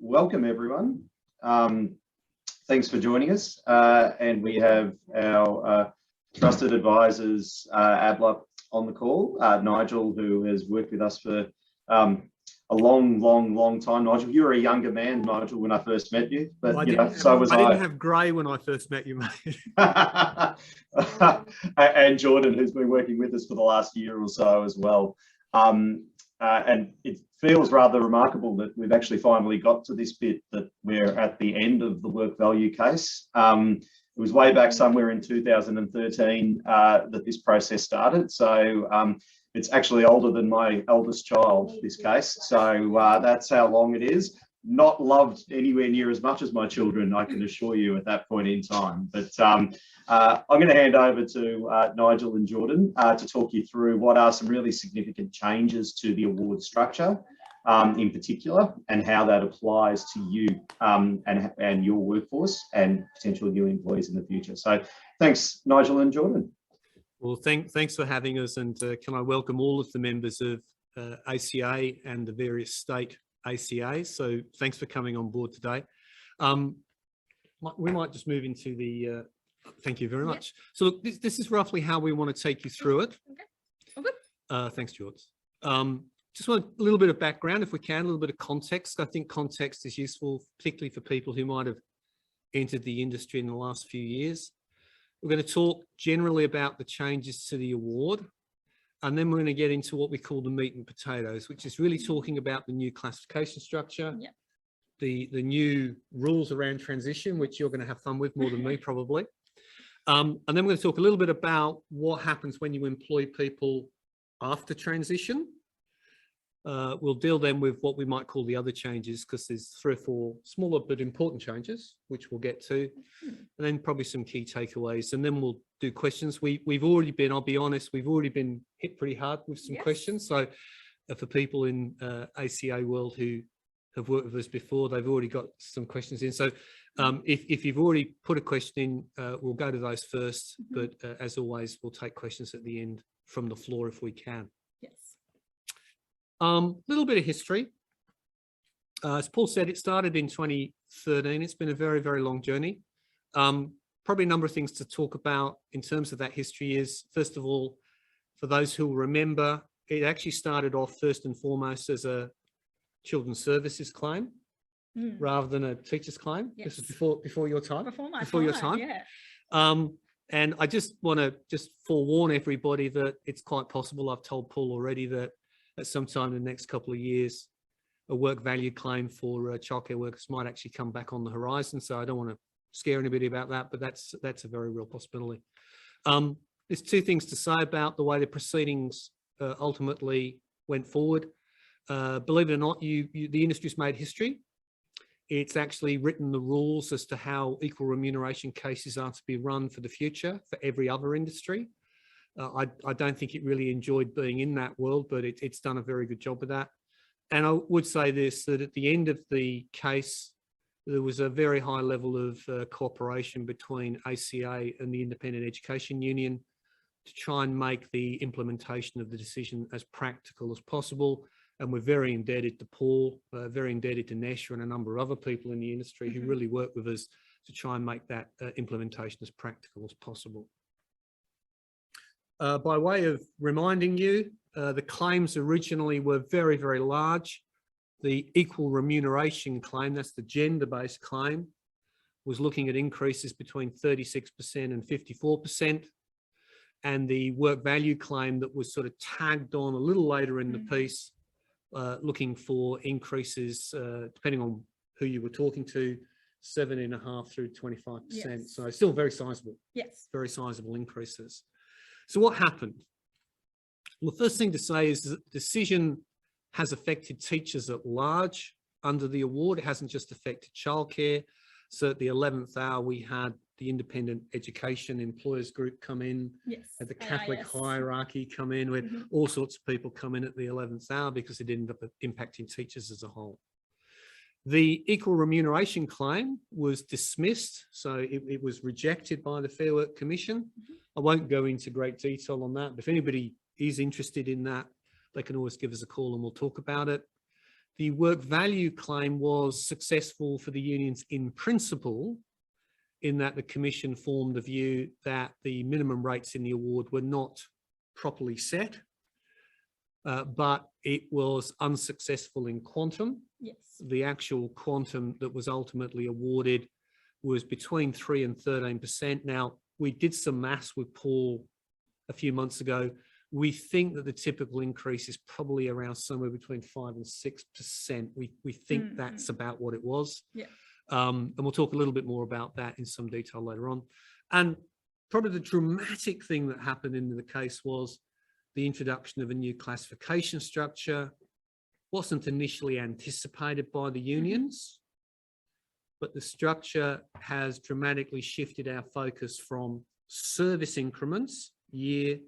Welcome everyone. Thanks for joining us. And we have our trusted advisors, ABLA, on the call. Nigel, who has worked with us for a long time. Nigel, you were a younger man, Nigel, when I first met you, but I didn't have grey when I first met you, mate. And Jordan, who's been working with us for the last year or so as well. And it feels rather remarkable that we've actually finally got to this bit, that we're at the end of the work value case. It was way back somewhere in 2013 that this process started. So it's actually older than my eldest child, this case. So that's how long it is. Not loved anywhere near as much as my children, I can assure you, at that point in time. But I'm going to hand over to Nigel and Jordan to talk you through what are some really significant changes to the award structure in particular, and how that applies to you and your workforce and potential new employees in the future. So thanks, Nigel and Jordan. Well, thanks for having us, and can I welcome all of the members of ACA and the various state ACAs. So thanks for coming on board today. We might just move into the, thank you very much. So look, this is roughly how we want to take you through it. Okay. Thanks, George. Just want a little bit of background, if we can, a little bit of context. I think context is useful, particularly for people who might have entered the industry in the last few years. We're going to talk generally about the changes to the award, and then we're going to get into what we call the meat and potatoes, which is really talking about the new classification structure, the new rules around transition, which you're going to have fun with more than me probably. And then we're going to talk a little bit about what happens when you employ people after transition. We'll deal then with what we might call the other changes, because there's 3 or 4 smaller but important changes, which we'll get to, and then probably some key takeaways, and then we'll do questions. We've already been, I'll be honest, we've already been hit pretty hard with some questions. So for people in ACA world who have worked with us before, they've already got some questions in. So if you've already put a question in, we'll go to those first, but as always, we'll take questions at the end from the floor if we can. Little bit of history. As Paul said, it started in 2013. It's been a very, very long journey. Probably a number of things to talk about in terms of that history is, first of all, for those who will remember, it actually started off first and foremost as a children's services claim rather than a teacher's claim. This is before your time. Before your time. Yeah. And I just want to forewarn everybody that it's quite possible, I've told Paul already, that at some time in the next couple of years, a work value claim for childcare workers might actually come back on the horizon. So I don't want to scare anybody about that, but that's a very real possibility. There's 2 things to say about the way the proceedings ultimately went forward. Believe it or not, the industry's made history. It's actually written the rules as to how equal remuneration cases are to be run for the future for every other industry. I don't think it really enjoyed being in that world, but it's done a very good job of that. And I would say this, that at the end of the case, there was a very high level of cooperation between ACA and the Independent Education Union to try and make the implementation of the decision as practical as possible. And we're very indebted to Paul, very indebted to Nesha and a number of other people in the industry who really work with us to try and make that implementation as practical as possible. By way of reminding you, the claims originally were very, very large. The equal remuneration claim, that's the gender-based claim, was looking at increases between 36% and 54%. And the work value claim that was sort of tagged on a little later in the piece, looking for increases, depending on who you were talking to, 7.5% through 25%. So still very sizable. Very sizable increases. So what happened? Well, the first thing to say is that the decision has affected teachers at large under the award. It hasn't just affected childcare. So at the 11th hour, we had the Independent Education Employers Group come in, had the Catholic hierarchy come in, we had all sorts of people come in at the 11th hour because it ended up impacting teachers as a whole. The equal remuneration claim was dismissed, so it was rejected by the Fair Work Commission. I won't go into great detail on that, but if anybody is interested in that, they can always give us a call and we'll talk about it. The work value claim was successful for the unions in principle, in that the Commission formed the view that the minimum rates in the award were not properly set, but it was unsuccessful in quantum. Yes. The actual quantum that was ultimately awarded was between 3 and 13%. Now, we did some maths with Paul a few months ago. We think that the typical increase is probably around somewhere between 5 and 6%. We think that's about what it was. Yeah. And we'll talk a little bit more about that in some detail later on. And probably the dramatic thing that happened in the case was the introduction of a new classification structure. Wasn't initially anticipated by the unions, but the structure has dramatically shifted our focus from service increments, year.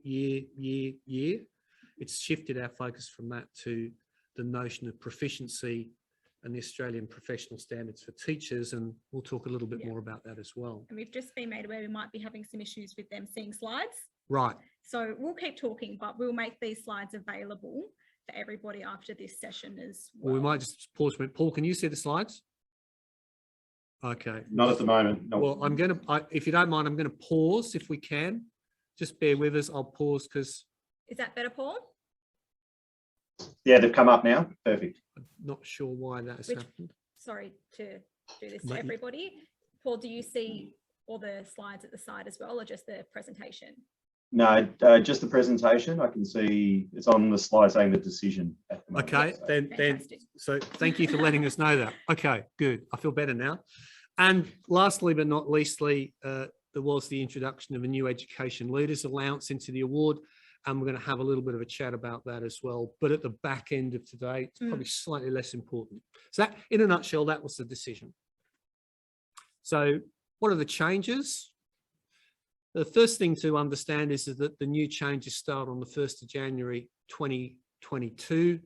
It's shifted our focus from that to the notion of proficiency and the Australian professional standards for teachers, and we'll talk a little bit more about that as well. And we've just been made aware we might be having some issues with them seeing slides. Right. So we'll keep talking, but we'll make these slides available for everybody after this session as well. Well, we might just pause a minute. Paul, can you see the slides? Okay. Not at the moment. No. Well, I'm going to, if you don't mind, I'm going to pause if we can. Just bear with us. I'll pause because... Is that better, Paul? Yeah, they've come up now. Perfect. I'm not sure why that has happened. Sorry to do this to everybody. Paul, do you see all the slides at the side as well, or just the presentation? No, just the presentation. I can see it's on the slide saying the decision. At the moment, Okay, so. so thank you for letting us know that. Okay, good. I feel better now. And lastly, but not leastly, there was the introduction of a new education leaders allowance into the award. And we're going to have a little bit of a chat about that as well. But at the back end of today, it's probably slightly less important. So that, in a nutshell, that was the decision. So what are the changes? The first thing to understand is that the new changes start on the 1st of January 2022.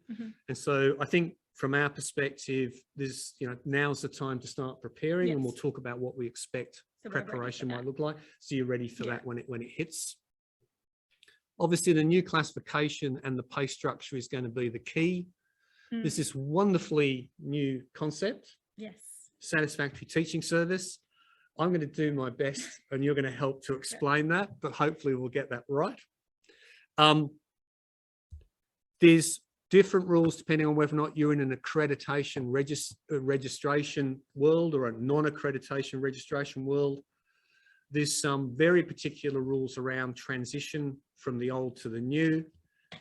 And so I think from our perspective, there's, now's the time to start preparing, and we'll talk about what we expect preparation might look like. So you're ready for that when it hits. Obviously, the new classification and the pay structure is going to be the key. There's this wonderfully new concept. Yes. Satisfactory teaching service. I'm going to do my best and you're going to help to explain that, but hopefully we'll get that right. There's different rules depending on whether or not you're in an accreditation registration world or a non-accreditation registration world. There's some very particular rules around transition from the old to the new.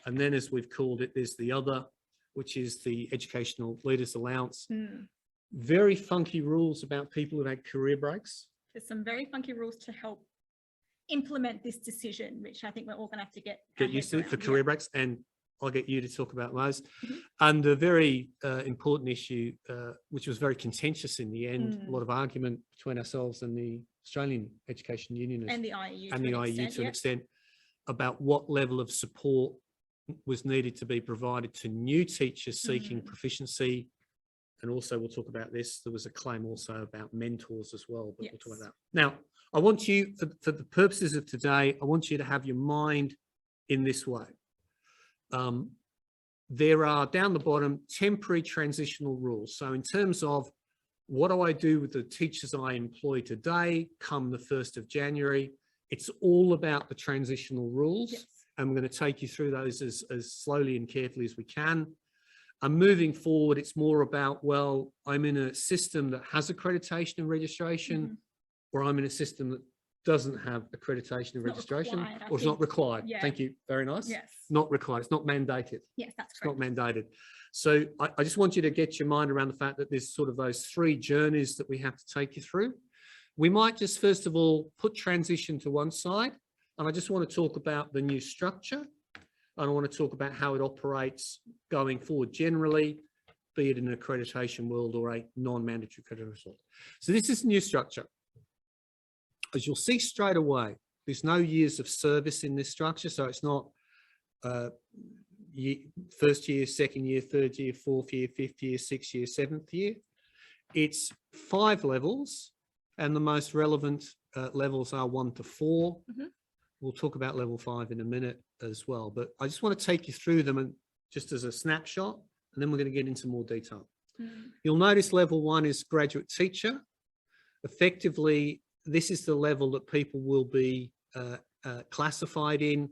And then, as we've called it, there's the other, which is the educational leaders allowance. Very funky rules about people who've had career breaks. There's some very funky rules to help implement this decision, which I think we're all going to have to get used to for career breaks, and I'll get you to talk about those. And a very important issue, which was very contentious in the end, a lot of argument between ourselves and the Australian Education Union and the IEU to an extent about what level of support was needed to be provided to new teachers seeking proficiency. And also we'll talk about this. There was a claim also about mentors as well, but we'll talk about that. Now, I want you, for the purposes of today, I want you to have your mind in this way. There are, down the bottom, temporary transitional rules. So in terms of what do I do with the teachers I employ today come the 1st of January, it's all about the transitional rules. And we're going to take you through those as slowly and carefully as we can. And moving forward, it's more about, well, I'm in a system that has accreditation and registration, or I'm in a system that doesn't have accreditation and registration, or it's not required. Thank you. Very nice. Not required. It's not mandated. Yes, that's correct. It's not mandated. So I just want you to get your mind around the fact that there's sort of those 3 journeys that we have to take you through. We might just first of all put transition to one side, and I just want to talk about the new structure. And I want to talk about how it operates going forward generally, be it in an accreditation world or a non-mandatory accreditation world. So this is the new structure. As you'll see straight away, there's no years of service in this structure. So it's not first year, second year, third year, fourth year, fifth year, sixth year, seventh year. It's 5 levels, and the most relevant levels are 1 to 4. We'll talk about level 5 in a minute as well, but I just want to take you through them and just as a snapshot and then we're going to get into more detail. Mm. You'll notice level 1 is graduate teacher. Effectively, this is the level that people will be classified in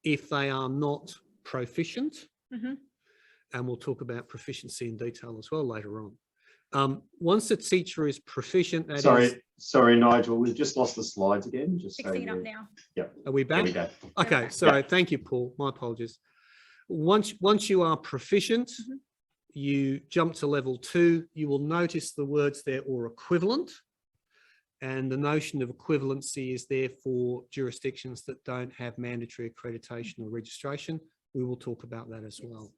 if they are not proficient. Mm-hmm. And we'll talk about proficiency in detail as well later on. Once a teacher is proficient, that is... Sorry, Nigel, we've just lost the slides again. Just Fixing it up now. Yep. Are we back? There we go. Okay, sorry. Thank you, Paul. My apologies. Once you are proficient, Mm-hmm. you jump to level 2. You will notice the words there, or equivalent. And the notion of equivalency is there for jurisdictions that don't have mandatory accreditation or registration. We will talk about that as well.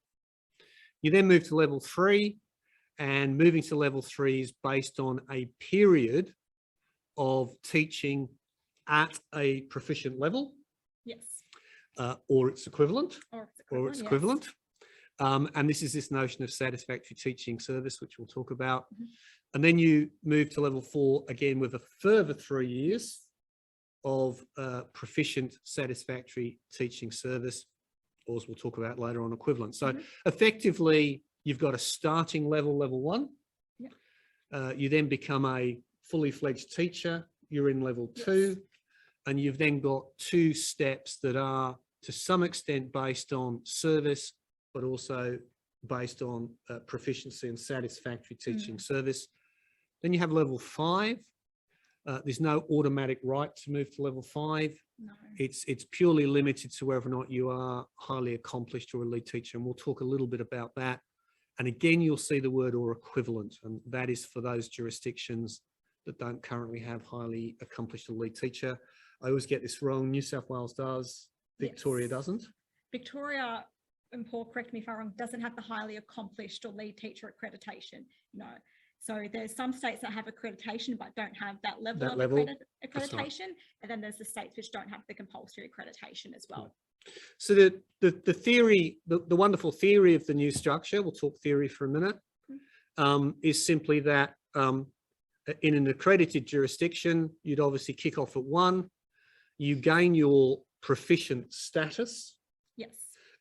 You then move to level 3, and moving to level 3 is based on a period of teaching at a proficient level. Yes. Or its equivalent. Or its equivalent. Yes. And this is this notion of satisfactory teaching service, which we'll talk about. Mm-hmm. And then you move to level 4 again with a further 3 years of proficient satisfactory teaching service, or as we'll talk about later on, equivalent. So effectively, you've got a starting level, level 1. Yeah. You then become a fully fledged teacher. You're in level 2, and you've then got 2 steps that are to some extent based on service, but also based on proficiency and satisfactory teaching service. Then you have level 5. There's no automatic right to move to level 5. No. It's purely limited to whether or not you are highly accomplished or a lead teacher, and we'll talk a little bit about that. And again, you'll see the word or equivalent, and that is for those jurisdictions that don't currently have highly accomplished or lead teacher. I always get this wrong. New South Wales does, Victoria doesn't. Victoria, and Paul, correct me if I'm wrong, doesn't have the highly accomplished or lead teacher accreditation. No. So there's some states that have accreditation but don't have that level of accreditation. Right. And then there's the states which don't have the compulsory accreditation as well. So the theory, the wonderful theory of the new structure, we'll talk theory for a minute, is simply that in an accredited jurisdiction, you'd obviously kick off at 1, you gain your proficient status. Yes.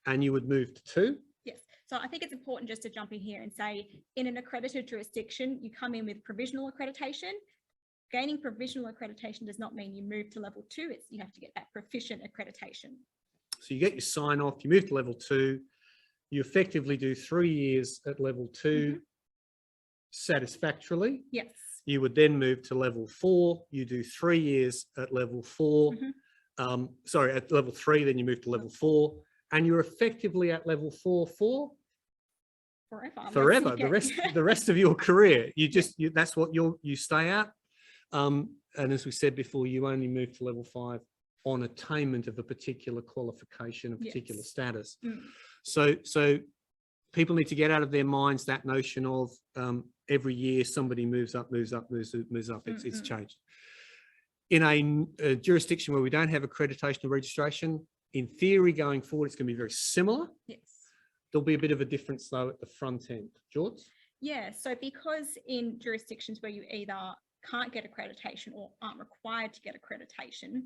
And you would move to 2. Yes. So I think it's important just to jump in here and say, in an accredited jurisdiction, you come in with provisional accreditation. Gaining provisional accreditation does not mean you move to level 2. You have to get that proficient accreditation. So you get your sign off, you move to level 2, you effectively do 3 years at level 2 satisfactorily. Yes. You would then move to level 4, you do 3 years at level 4, at level 3, then you move to level 4, and you're effectively at level 4 for forever. The rest of your career. That's what you stay at. And as we said before, you only move to level 5 on attainment of a particular qualification, a particular status. So people need to get out of their minds that notion of every year somebody moves up. It's changed. In a jurisdiction where we don't have accreditation or registration, in theory going forward, it's going to be very similar. Yes. There'll be a bit of a difference though at the front end. George? Yeah, so because in jurisdictions where you either can't get accreditation or aren't required to get accreditation,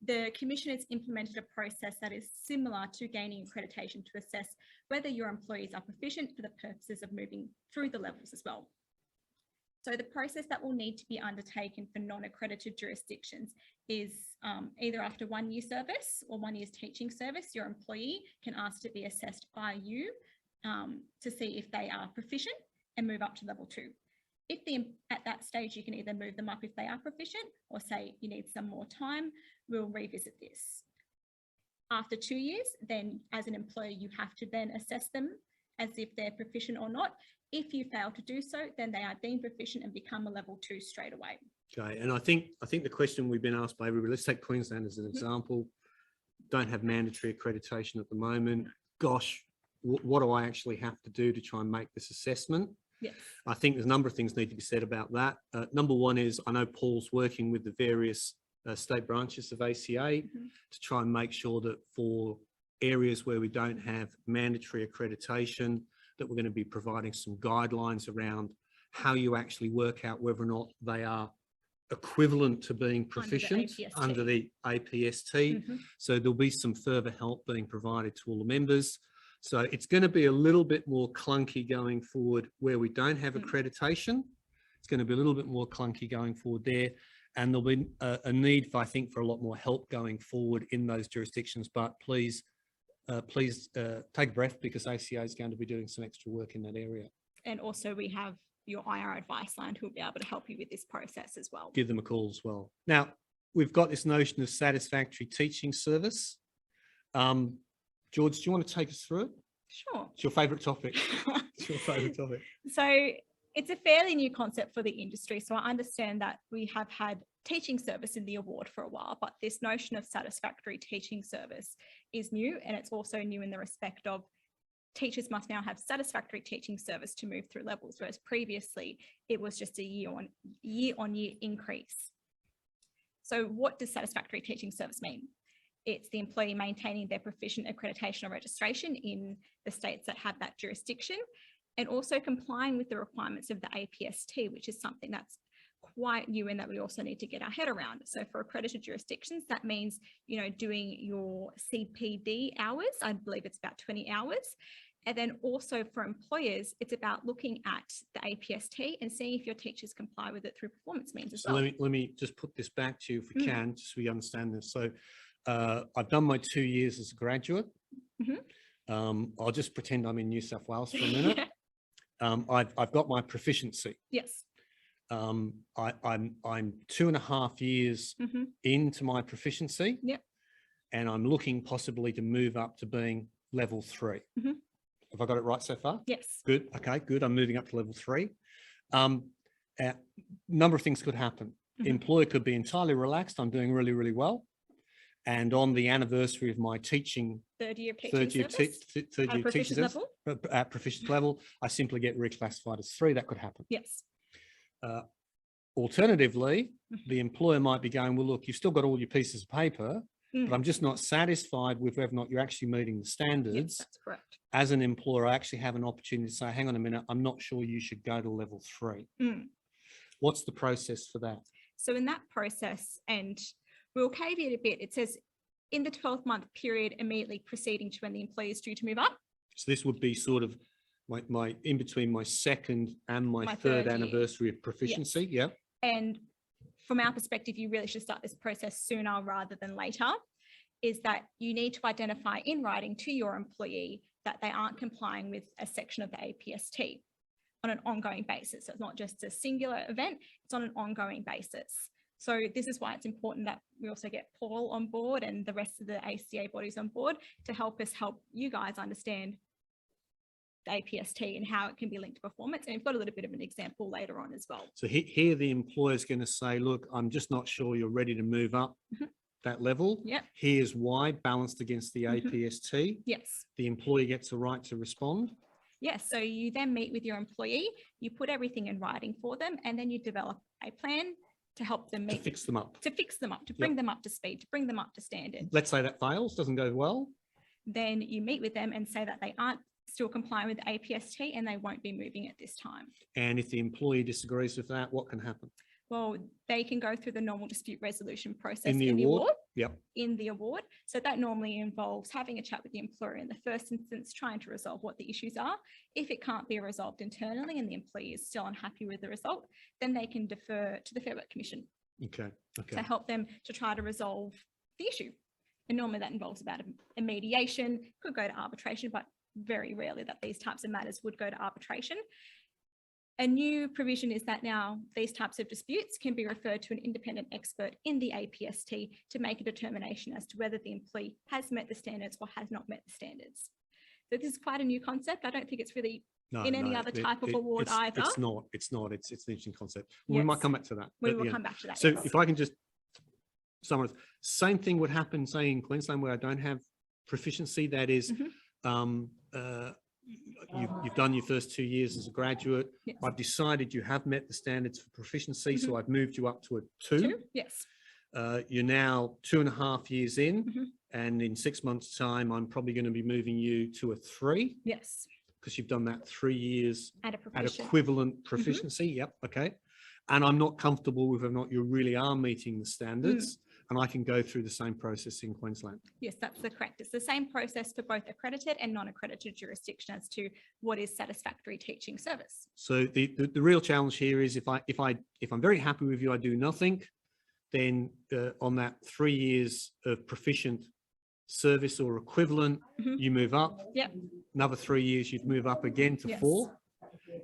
the Commission has implemented a process that is similar to gaining accreditation to assess whether your employees are proficient for the purposes of moving through the levels as well. So the process that will need to be undertaken for non-accredited jurisdictions is either after 1 year service or 1 year's teaching service, your employee can ask to be assessed by you to see if they are proficient and move up to level 2. At that stage, you can either move them up if they are proficient or say you need some more time, we'll revisit this. After 2 years, then as an employer, you have to then assess them as if they're proficient or not. If you fail to do so, then they are deemed proficient and become a level 2 straight away. Okay, and I think the question we've been asked by everybody, let's take Queensland as an example, don't have mandatory accreditation at the moment. Gosh, what do I actually have to do to try and make this assessment? Yes. I think there's a number of things need to be said about that. Number one is, I know Paul's working with the various state branches of ACA to try and make sure that for areas where we don't have mandatory accreditation, that we're going to be providing some guidelines around how you actually work out whether or not they are equivalent to being proficient under the APST. So there'll be some further help being provided to all the members. So it's going to be a little bit more clunky going forward where we don't have accreditation. It's going to be a little bit more clunky going forward there. And there'll be a need, I think, for a lot more help going forward in those jurisdictions. But please take a breath, because ACA is going to be doing some extra work in that area. And also we have your IR advice line who will be able to help you with this process as well. Give them a call as well. Now, we've got this notion of satisfactory teaching service. George, do you want to take us through it? Sure. It's your favourite topic. It's your favourite topic. So it's a fairly new concept for the industry. So I understand that we have had teaching service in the award for a while, but this notion of satisfactory teaching service is new, and it's also new in the respect of teachers must now have satisfactory teaching service to move through levels, whereas previously it was just a year-on-year increase. So what does satisfactory teaching service mean? It's the employee maintaining their proficient accreditation or registration in the states that have that jurisdiction, and also complying with the requirements of the APST, which is something that's quite new and that we also need to get our head around. So for accredited jurisdictions, that means, you know, doing your CPD hours. I believe it's about 20 hours. And then also for employers, it's about looking at the APST and seeing if your teachers comply with it through performance means as well. Let me just put this back to you if we can, just so we understand this. So I've done my 2 years as a graduate. I'll just pretend I'm in New South Wales for a minute. I've got my proficiency. Yes. I'm 2.5 years into my proficiency. Yep. And I'm looking possibly to move up to being level 3. Have I got it right so far? Yes. Good. Okay, good. I'm moving up to level 3. A number of things could happen. The employer could be entirely relaxed. I'm doing really, really well. And on the anniversary of my teaching, third year teaching level, at proficient level, I simply get reclassified as 3. That could happen. Yes. Alternatively, the employer might be going, well, look, you've still got all your pieces of paper, but I'm just not satisfied with whether or not you're actually meeting the standards. Yes, that's correct. As an employer, I actually have an opportunity to say, hang on a minute, I'm not sure you should go to level 3. What's the process for that? So in that process, and we'll caveat a bit, it says in the 12-month period immediately preceding to when the employee is due to move up. So this would be sort of my in between my second and my third anniversary of proficiency. Yes. Yeah. And from our perspective, you really should start this process sooner rather than later, is that you need to identify in writing to your employee that they aren't complying with a section of the APST on an ongoing basis. So it's not just a singular event, it's on an ongoing basis. So this is why it's important that we also get Paul on board and the rest of the ACA bodies on board to help you guys understand the APST and how it can be linked to performance. And we've got a little bit of an example later on as well. So here the employer is going to say, look, I'm just not sure you're ready to move up that level. Yep. Here's why, balanced against the APST. Yes. The employee gets a right to respond. Yes. So you then meet with your employee, you put everything in writing for them, and then you develop a plan to help them meet. To fix them up. To bring them up to speed, to bring them up to standard. Let's say that fails, doesn't go well. Then you meet with them and say that they aren't still complying with the APST and they won't be moving at this time. And if the employee disagrees with that, what can happen? Well, they can go through the normal dispute resolution process in the award. Yep. In the award. So that normally involves having a chat with the employer in the first instance, trying to resolve what the issues are. If it can't be resolved internally and the employee is still unhappy with the result, then they can defer to the Fair Work Commission. Okay. To help them to try to resolve the issue. And normally that involves about a mediation, could go to arbitration, but very rarely that these types of matters would go to arbitration. A new provision is that now these types of disputes can be referred to an independent expert in the APST to make a determination as to whether the employee has met the standards or has not met the standards. So this is quite a new concept. I don't think it's really in any other type of award either. It's not. It's an interesting concept. Yes. We might come back to that. We will come back to that. So if I can just summarize, same thing would happen, say in Queensland where I don't have proficiency, that is, you've done your first 2 years as a graduate. Yes. I've decided you have met the standards for proficiency, so I've moved you up to a 2. Yes. You're now 2.5 years in, and in 6 months' time, I'm probably going to be moving you to a 3. Yes. Because you've done that 3 years at equivalent proficiency. Yep. Okay. And I'm not comfortable with whether or not you really are meeting the standards. and I can go through the same process in Queensland. Yes, that's correct. It's the same process for both accredited and non-accredited jurisdiction as to what is satisfactory teaching service. So the real challenge here is if I'm very happy with you, I do nothing, then on that 3 years of proficient service or equivalent, you move up. Yep. Another 3 years, you'd move up again to 4.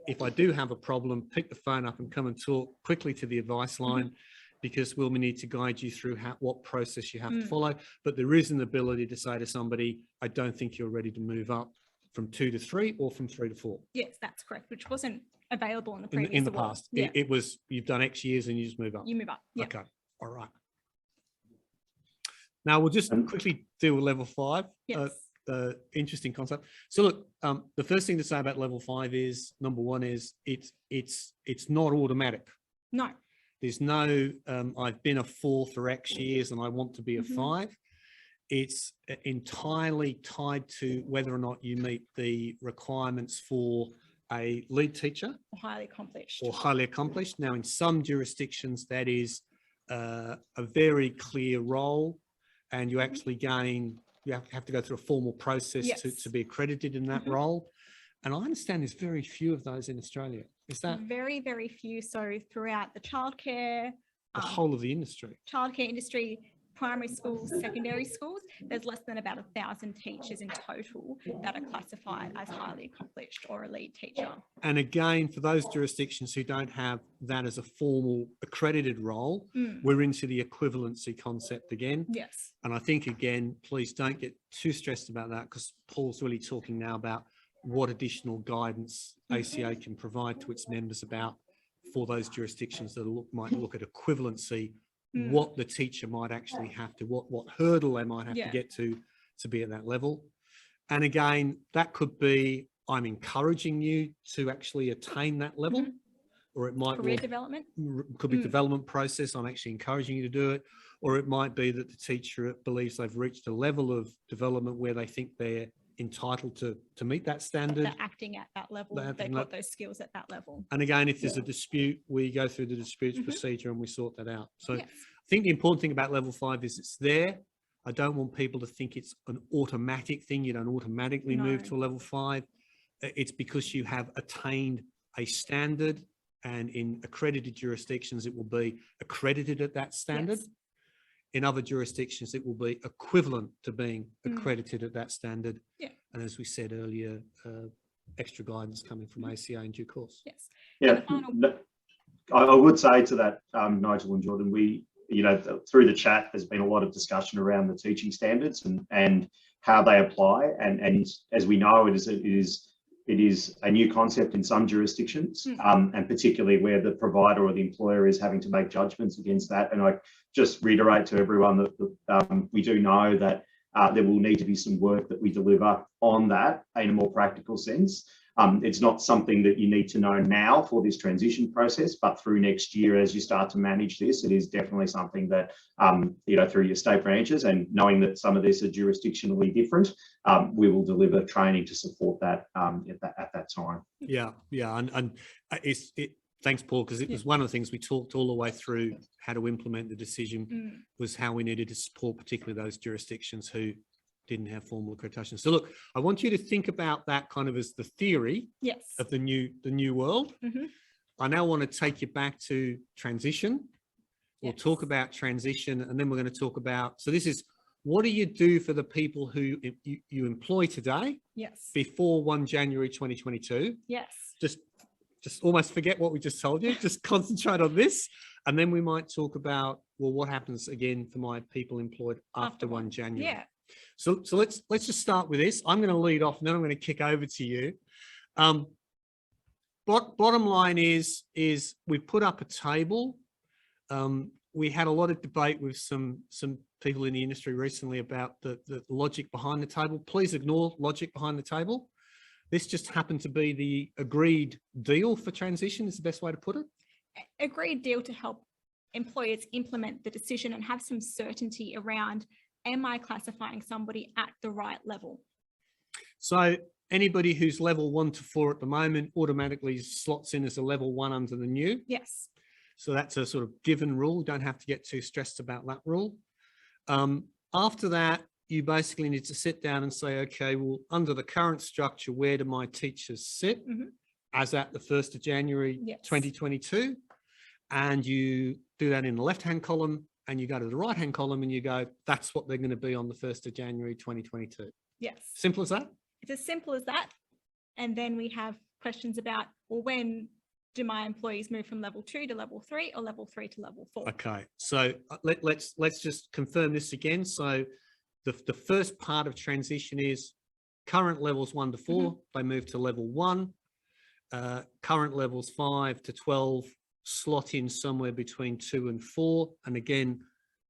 If I do have a problem, pick the phone up and come and talk quickly to the advice line, because we'll need to guide you through what process you have to follow. But there is an ability to say to somebody, I don't think you're ready to move up from 2 to 3 or from 3 to 4. Yes, that's correct, which wasn't available in the previous in the award. past. Yeah. It was, you've done X years and you just move up. You move up. Yep. Okay, all right. Now we'll just quickly deal with level 5. Yes. Interesting concept. So look, the first thing to say about level 5 is, number one is it's not automatic. No. There's no, I've been a 4 for X years and I want to be a 5. It's entirely tied to whether or not you meet the requirements for a lead teacher. Or highly accomplished. Or highly accomplished. Now, in some jurisdictions, that is a very clear role, and you actually you have to go through a formal process to be accredited in that role. And I understand there's very few of those in Australia. Is that? Very, very few. So throughout the childcare, the whole of the industry. Childcare industry, primary schools, secondary schools, there's less than about 1,000 teachers in total that are classified as highly accomplished or a lead teacher. And again, for those jurisdictions who don't have that as a formal accredited role, we're into the equivalency concept again. Yes. And I think, again, please don't get too stressed about that, because Paul's really talking now about what additional guidance ACA can provide to its members about, for those jurisdictions that might look at equivalency, what the teacher might actually have to, what hurdle they might have to get to be at that level. And again, that could be, I'm encouraging you to actually attain that level, or it might career development. Could be development process. I'm actually encouraging you to do it. Or it might be that the teacher believes they've reached a level of development where they think they're entitled to meet that standard. They're acting at that level. They've got those skills at that level. And again, if there's a dispute, we go through the disputes procedure and we sort that out. So I think the important thing about level 5 is it's there. I don't want people to think it's an automatic thing. You don't automatically move to a level 5. It's because you have attained a standard, and in accredited jurisdictions, it will be accredited at that standard. Yes. In other jurisdictions, it will be equivalent to being accredited at that standard. Yeah. And as we said earlier, extra guidance coming from ACA in due course. Yes. Yeah, I would say to that, Nigel and Jordan, through the chat, there's been a lot of discussion around the teaching standards and how they apply. And as we know, it is a new concept in some jurisdictions, and particularly where the provider or the employer is having to make judgments against that. And I just reiterate to everyone that we do know that there will need to be some work that we deliver on that in a more practical sense. It's not something that you need to know now for this transition process, but through next year, as you start to manage this, it is definitely something that, through your state branches, and knowing that some of this are jurisdictionally different, we will deliver training to support that at that time. Yeah. And thanks, Paul, because it was one of the things we talked all the way through how to implement the decision, was how we needed to support particularly those jurisdictions who didn't have formal accreditation. So look, I want you to think about that kind of as the theory of the new world. I now want to take you back to transition. We'll talk about transition, and then we're going to talk about, so this is, what do you do for the people who you employ today before 1 January 2022? Just almost forget what we just told you, just concentrate on this. And then we might talk about, well, what happens again for my people employed after 1 January? Yeah. So let's just start with this. I'm going to lead off, and then I'm going to kick over to you. Bottom line is we put up a table. We had a lot of debate with some people in the industry recently about the logic behind the table. Please ignore logic behind the table. This just happened to be the agreed deal for transition, is the best way to put it. Agreed deal to help employers implement the decision and have some certainty around, am I classifying somebody at the right level? So anybody who's level 1 to 4 at the moment automatically slots in as a level 1 under the new. Yes. So that's a sort of given rule. Don't have to get too stressed about that rule. After that, you basically need to sit down and say, okay, well, under the current structure, where do my teachers sit as at the 1st of January, 2022? And you do that in the left-hand column, and you go to the right-hand column and you go, that's what they're going to be on the 1st of January, 2022. Yes. Simple as that? It's as simple as that. And then we have questions about, well, when do my employees move from level 2 to level 3 or level 3 to level 4? Okay, so let's just confirm this again. So the first part of transition is current levels 1 to 4, they move to level 1. Current levels 5 to 12 slot in somewhere between 2 and 4. And again,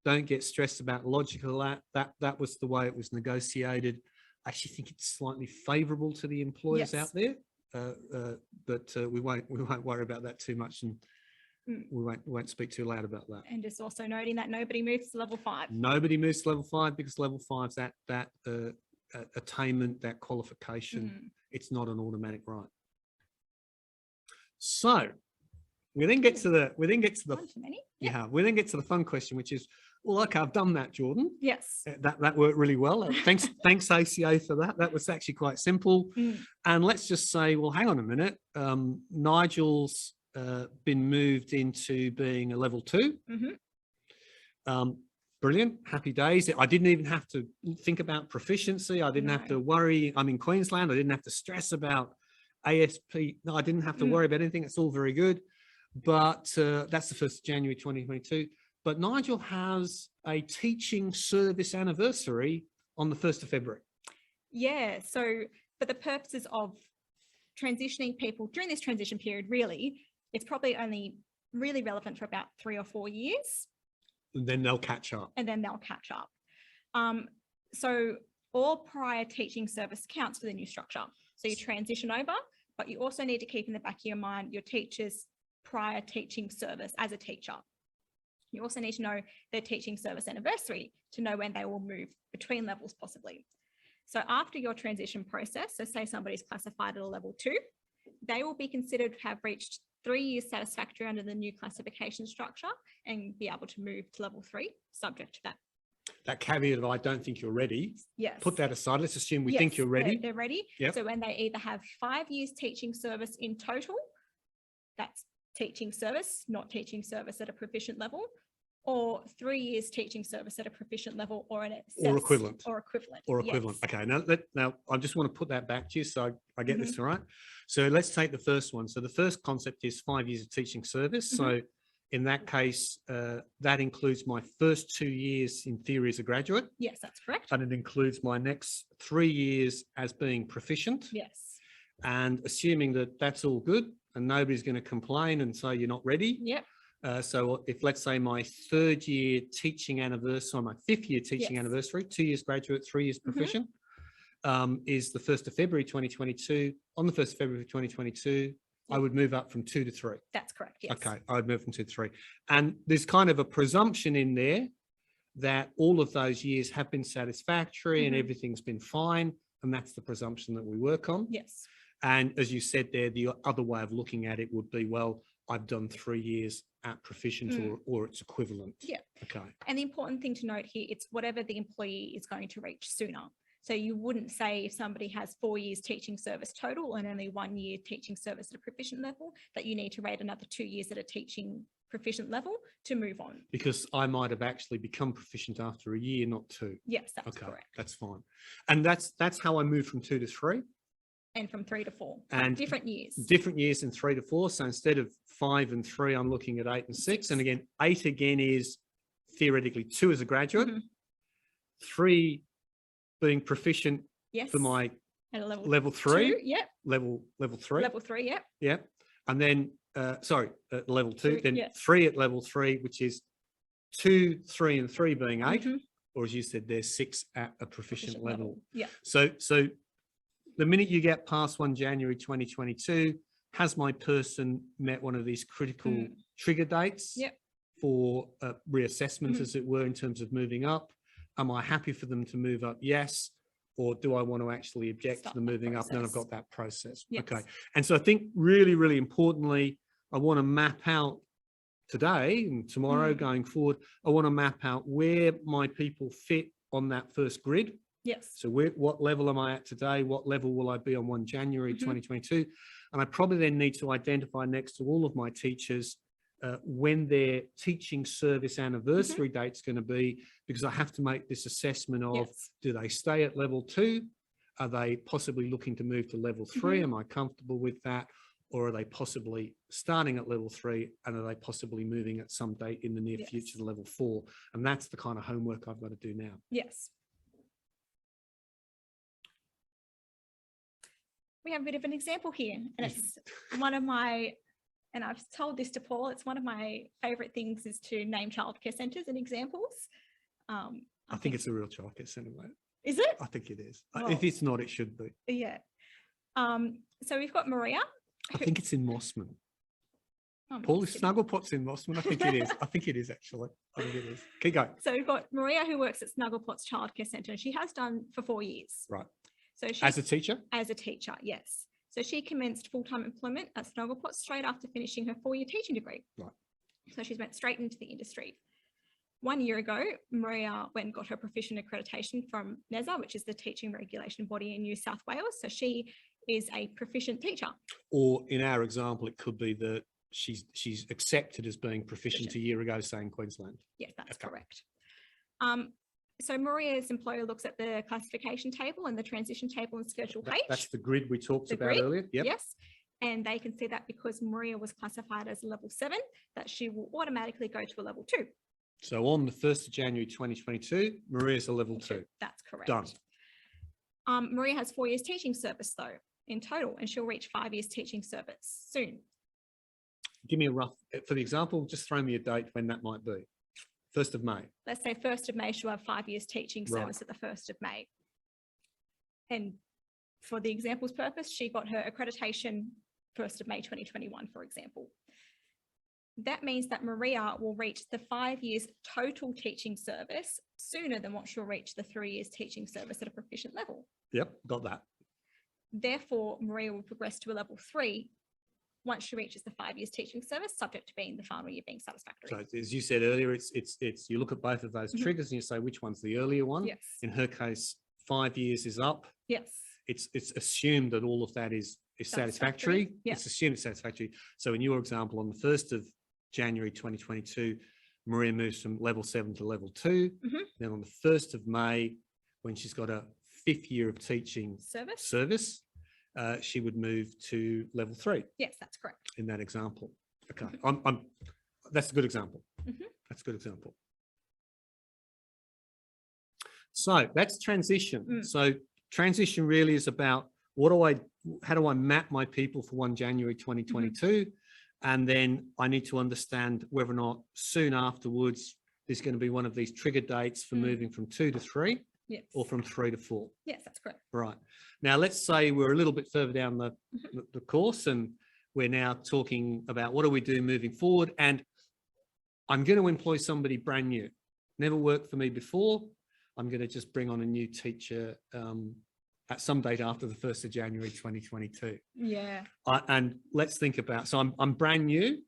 don't get stressed about logic of that. That was the way it was negotiated. I actually think it's slightly favourable to the employers out there, but we won't worry about that too much, and we won't speak too loud about that. And just also noting that nobody moves to level 5. Nobody moves to level 5 because level 5's that attainment, that qualification. It's not an automatic right. So we then get to the we then get to the fun question, which is, well, okay, I've done that, Jordan. Yes. That worked really well. Thanks ACA for that. That was actually quite simple. And let's just say, well, hang on a minute. Nigel's been moved into being a level 2. Brilliant. Happy days. I didn't even have to think about proficiency. I didn't have to worry. I'm in Queensland. I didn't have to stress about ASP. No, I didn't have to worry about anything. It's all very good. But that's the 1st of January 2022. But Nigel has a teaching service anniversary on the 1st of February. Yeah. So for the purposes of transitioning people during this transition period, really, it's probably only really relevant for about 3 or 4 years. And then they'll catch up. So all prior teaching service counts for the new structure. So you transition over, but you also need to keep in the back of your mind your teacher's prior teaching service as a teacher. You also need to know their teaching service anniversary to know when they will move between levels possibly. So after your transition process, so say somebody's classified at a level 2, they will be considered to have reached 3 years satisfactory under the new classification structure and be able to move to level 3, subject to that. That caveat of I don't think you're ready. Yes. Put that aside. Let's assume we think you're ready. They're ready. Yep. So when they either have 5 years teaching service in total, that's teaching service, not teaching service at a proficient level, or 3 years teaching service at a proficient level or an equivalent. Yes. Okay, now I just want to put that back to you so I get this right. So let's take the first one. So the first concept is 5 years of teaching service. So in that case, that includes my first 2 years in theory as a graduate. Yes, that's correct. And it includes my next 3 years as being proficient. Yes. And assuming that that's all good and nobody's going to complain and say you're not ready. Yep. So if let's say my 3rd year teaching anniversary, or my 5th year teaching anniversary, 2 years graduate, 3 years proficient, is the 1st of February 2022. On the 1st of February 2022, I would move up from 2 to 3. That's correct. Yes. Okay, I would move from 2 to 3. And there's kind of a presumption in there that all of those years have been satisfactory and everything's been fine. And that's the presumption that we work on. Yes. And as you said there, the other way of looking at it would be, well, I've done 3 years at proficient or its equivalent. Yeah. Okay. And the important thing to note here, it's whatever the employee is going to reach sooner. So you wouldn't say if somebody has 4 years teaching service total and only 1 year teaching service at a proficient level, that you need to rate another 2 years at a teaching proficient level to move on. Because I might have actually become proficient after a year, not 2. Yes, that's correct. That's fine. And that's how I moved from 2 to 3. And from 3 to 4. And different years. Different years in 3 to 4. So instead of 5 and 3, I'm looking at 8 and 6. And again, 8 again is theoretically 2 as a graduate, 3 being proficient for my at a level 3. 2, yep. Level 3. Level 3, yep. Yep. And then, at level 2, then 3 at level 3, which is 2, 3 and 3 being 8. Or as you said, there's 6 at a proficient level. Yeah. So the minute you get past 1 January 2022, has my person met one of these critical trigger dates for reassessment, as it were, in terms of moving up? Am I happy for them to move up? Yes. Or do I want to actually object to the moving up? And then I've got that process. Yes. Okay. And so I think really, really importantly, I want to map out today and tomorrow going forward, I want to map out where my people fit on that first grid. Yes. So what level am I at today? What level will I be on 1 January 2022? And I probably then need to identify next to all of my teachers when their teaching service anniversary date's going to be, because I have to make this assessment of, do they stay at level 2? Are they possibly looking to move to level 3? Am I comfortable with that? Or are they possibly starting at level 3 and are they possibly moving at some date in the near future to level 4? And that's the kind of homework I've got to do now. Yes. We have a bit of an example here, and it's one of my, and I've told this to Paul, it's one of my favourite things is to name childcare centres and examples. I think it's a real childcare centre, mate. Is it? I think it is. Well, if it's not, it should be. Yeah. So we've got Maria. I think it's in Mossman. Oh, Paul, is Snugglepot's in Mossman? I think it is. I think it is, actually. I think it is. Keep going. So we've got Maria who works at Snugglepot's Childcare Centre, and she has done for 4 years. Right. So she, as a teacher? As a teacher, yes. So she commenced full-time employment at Snugglepot straight after finishing her 4-year teaching degree. Right. So she's went straight into the industry. 1 year ago, Maria went and got her proficient accreditation from NESA, which is the teaching regulation body in New South Wales. So she is a proficient teacher. Or in our example, it could be that she's accepted as being proficient a year ago, say in Queensland. Yes, that's correct. So Maria's employer looks at the classification table and the transition table in Schedule H. That's the grid we talked about earlier. Yep. Yes. And they can see that because Maria was classified as level 7, that she will automatically go to a level 2. So on the 1st of January 2022, Maria's a level 2. That's correct. Done. Maria has 4 years teaching service though in total, and she'll reach 5 years teaching service soon. Give me a rough, for the example, just throw me a date when that might be. 1st of May. Let's say 1st of May, she'll have 5 years teaching service at the 1st of May. And for the example's purpose, she got her accreditation 1st of May 2021, for example. That means that Maria will reach the 5 years total teaching service sooner than what she'll reach the 3 years teaching service at a proficient level. Yep, got that. Therefore, Maria will progress to a level 3 once she reaches the 5 years teaching service, subject to being the final year being satisfactory. So as you said earlier, it's you look at both of those triggers and you say which one's the earlier one. Yes. In her case, 5 years is up. Yes. It's assumed that all of that is satisfactory. Yes. It's assumed it's satisfactory. So in your example, on the 1st of January 2022, Maria moves from level 7 to level 2. Then on the 1st of May, when she's got a 5th year of teaching service, she would move to level 3. Yes, that's correct. In that example. Okay, that's a good example. That's a good example. So that's transition. So transition really is about how do I map my people for 1 January 2022? And then I need to understand whether or not soon afterwards there's going to be one of these trigger dates for moving from 2 to 3. Yes. Or from 3 to 4. Yes, that's correct. Right. Now, let's say we're a little bit further down the course and we're now talking about what do we do moving forward. And I'm going to employ somebody brand new. Never worked for me before. I'm going to just bring on a new teacher at some date after the 1st of January 2022. Yeah. And let's think about, so I'm brand new.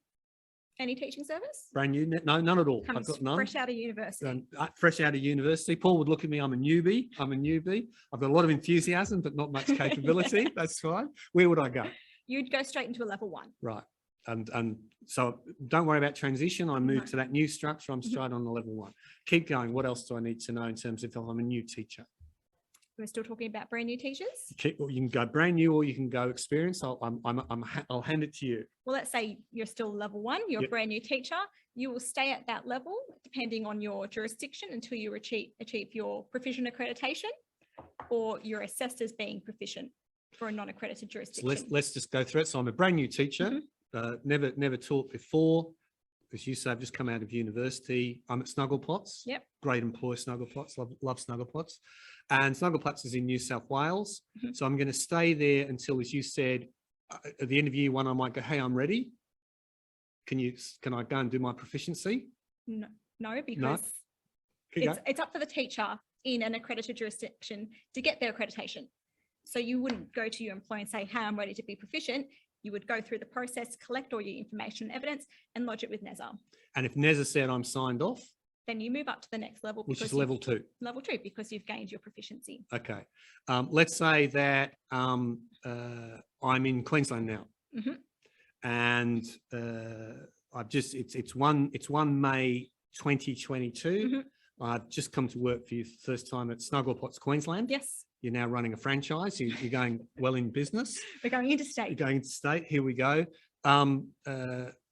Any teaching service? Brand new? No, none at all. I've got none. Fresh out of university. Fresh out of university. Paul would look at me, I'm a newbie. I've got a lot of enthusiasm, but not much capability. That's fine. Where would I go? You'd go straight into a level 1. Right. And so don't worry about transition. I move to that new structure. I'm straight on the level 1. Keep going. What else do I need to know in terms of if I'm a new teacher? We're still talking about brand new teachers? You can go brand new or you can go experienced. I'll hand it to you. Well, let's say you're still level 1, you're a brand new teacher. You will stay at that level depending on your jurisdiction until you achieve your proficient accreditation or you're assessed as being proficient for a non-accredited jurisdiction. So let's just go through it. So I'm a brand new teacher, never taught before. As you say, I've just come out of university. I'm at Snugglepots. Yep. Great employer, Snugglepots. Love Snugglepots. And Snugglepots is in New South Wales. So I'm going to stay there until, as you said, at the end of year 1, I might go, hey, I'm ready. Can I go and do my proficiency? No, because it's up for the teacher in an accredited jurisdiction to get their accreditation. So you wouldn't go to your employer and say, hey, I'm ready to be proficient. You would go through the process, collect all your information and evidence, and lodge it with NESA. And if NESA said I'm signed off, Then you move up to the next level, which is you've- level 2. Level 2, because you've gained your proficiency. Okay. Let's say that I'm in Queensland now, Mhm. and it's 1 May 2022. Mhm. I've just come to work for you for the first time at Snugglepots Queensland. Yes, You're now running a franchise. You're going well in business. we're going interstate. You're going interstate. Here we go.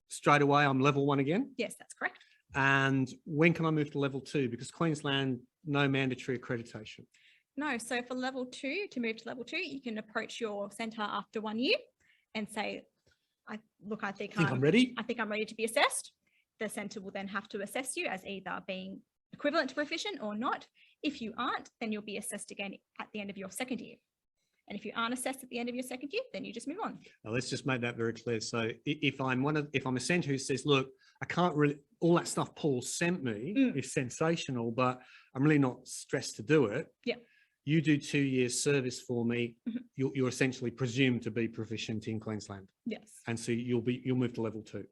Straight away, I'm level 1 again. Yes, that's correct. And when can I move to level 2? Because Queensland, no mandatory accreditation. No, so for level 2, to move to level 2, you can approach your centre after 1 year and say, I think I'm ready. I think I'm ready to be assessed. The centre will then have to assess you as either being equivalent to proficient or not. If you aren't, then you'll be assessed again at the end of your second year. And if you aren't assessed at the end of your second year, then you just move on. Now, let's just make that very clear. So if I'm a centre who says, look, I can't really, all that stuff Paul sent me is sensational, but I'm really not stressed to do it. Yeah. You do 2 years service for me. You're essentially presumed to be proficient in Queensland. Yes. And so you'll move to level 2.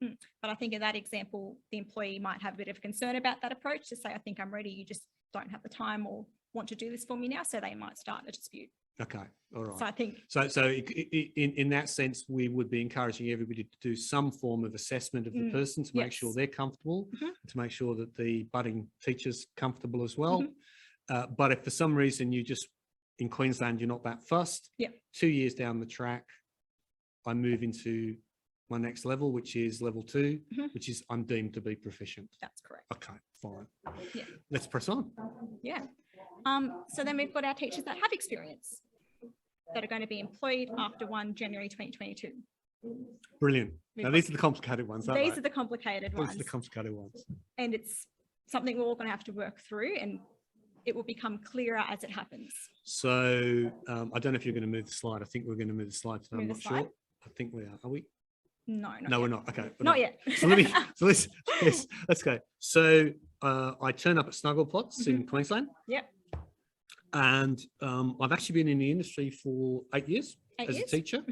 But I think in that example, the employee might have a bit of concern about that approach to say, I think I'm ready. You just don't have the time or want to do this for me now. So they might start a dispute. Okay. All right. So I think, So in that sense, we would be encouraging everybody to do some form of assessment of the person to make sure they're comfortable, to make sure that the budding teacher's comfortable as well. But if for some reason in Queensland, you're not that fussed, 2 years down the track, I move into my next level, which is level 2, which is I'm deemed to be proficient. that's correct. Okay, fine. Yeah. Let's press on. Yeah. So then we've got our teachers that have experience that are going to be employed after 1 January 2022. Brilliant. Now, these are the complicated ones, aren't These they? are the complicated These ones. are the complicated ones. And it's something we're all going to have to work through, and it will become clearer as it happens. So I don't know if you're going to move the slide. I think we're going to move the slide today. I'm Move the not slide? sure. I think we are. Are we? No, not No, yet. we're not. Okay. we're Not yet. So let's go. So I turn up at Snugglepots in Queensland. Yep. And I've actually been in the industry for 8 years 8 as years. a teacher.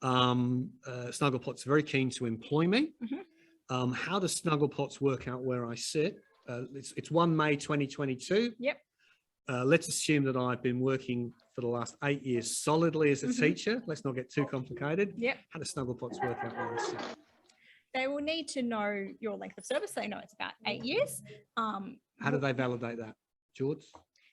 Snugglepots are very keen to employ me. How does Snugglepots work out where I sit? It's 1 May 2022. Yep. Let's assume that I've been working for the last 8 years solidly as a teacher. Let's not get too complicated. Yep. How does Snugglepots work out where I sit? They will need to know your length of service. They know it's about 8 years. How do they validate that, George?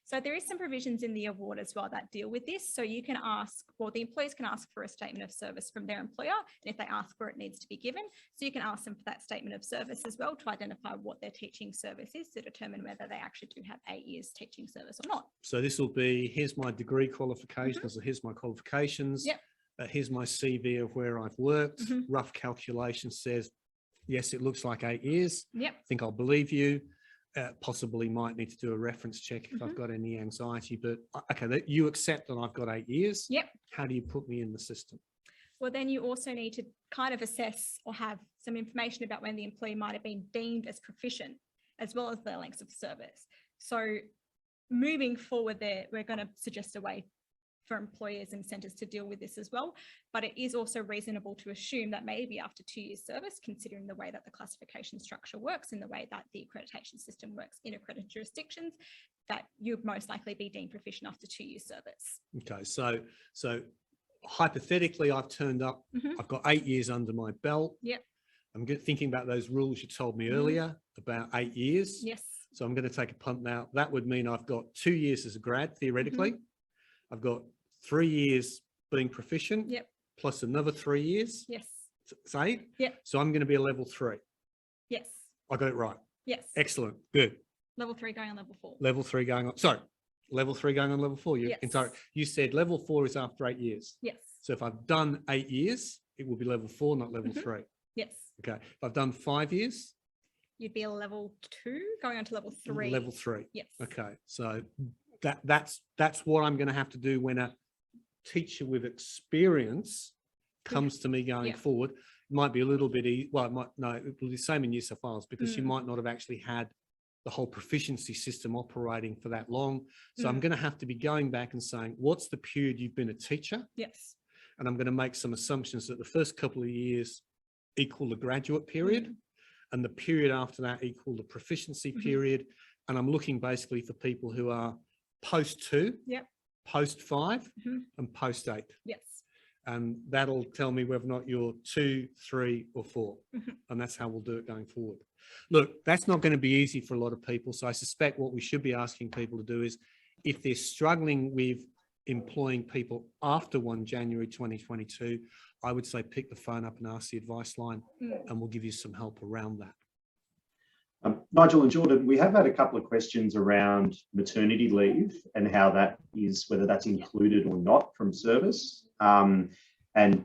So there is some provisions in the award as well that deal with this. So you can ask, well, the employees can ask for a statement of service from their employer. And if they ask for it, it needs to be given. So you can ask them for that statement of service as well to identify what their teaching service is to determine whether they actually do have 8 years teaching service or not. So this will be, here's my degree qualifications, or here's my qualifications. Yep. Here's my CV of where I've worked. Rough calculation says, yes, it looks like 8 years. Yep. I think I'll believe you. Possibly might need to do a reference check if I've got any anxiety, but okay, you accept that I've got 8 years. Yep. How do you put me in the system? Well, then you also need to kind of assess or have some information about when the employee might have been deemed as proficient, as well as their lengths of service. So moving forward there, we're going to suggest a way for employers and centres to deal with this as well. But it is also reasonable to assume that maybe after 2 years service, considering the way that the classification structure works and the way that the accreditation system works in accredited jurisdictions, that you'd most likely be deemed proficient after 2 years service. Okay, so hypothetically, I've turned up, I've got 8 years under my belt. Yep. I'm thinking about those rules you told me earlier about 8 years. Yes. So I'm going to take a punt now. That would mean I've got 2 years as a grad, theoretically. I've got 3 years being proficient. Yep. Plus another 3 years. Yes. It's 8. Yep. So I'm going to be a level 3. Yes. I got it right. Yes. Excellent. Good. Level 3 going on level 4. Level 3 going on. Sorry. Level 3 going on level 4. Yes. You said level 4 is after 8 years. Yes. So if I've done 8 years, it will be level 4, not level 3. Yes. Okay. If I've done 5 years, You'd be a level 2 going on to level 3. level 3. Yes. Okay. So that's what I'm going to have to do when a teacher with experience comes to me going forward. It might be a little bit it will be the same in New South Wales, because you might not have actually had the whole proficiency system operating for that long. So I'm going to have to be going back and saying, what's the period you've been a teacher? Yes. and I'm going to make some assumptions that the first couple of years equal the graduate period, and the period after that equal the proficiency period. And I'm looking basically for people who are post 2, post 5, and post 8. Yes. And that'll tell me whether or not you're 2, 3, or 4. And that's how we'll do it going forward. Look, that's not going to be easy for a lot of people. So I suspect what we should be asking people to do is, if they're struggling with employing people after 1 January 2022, I would say pick the phone up and ask the advice line, and we'll give you some help around that. Nigel and Jordan, we have had a couple of questions around maternity leave and how that is, whether that's included or not from service, and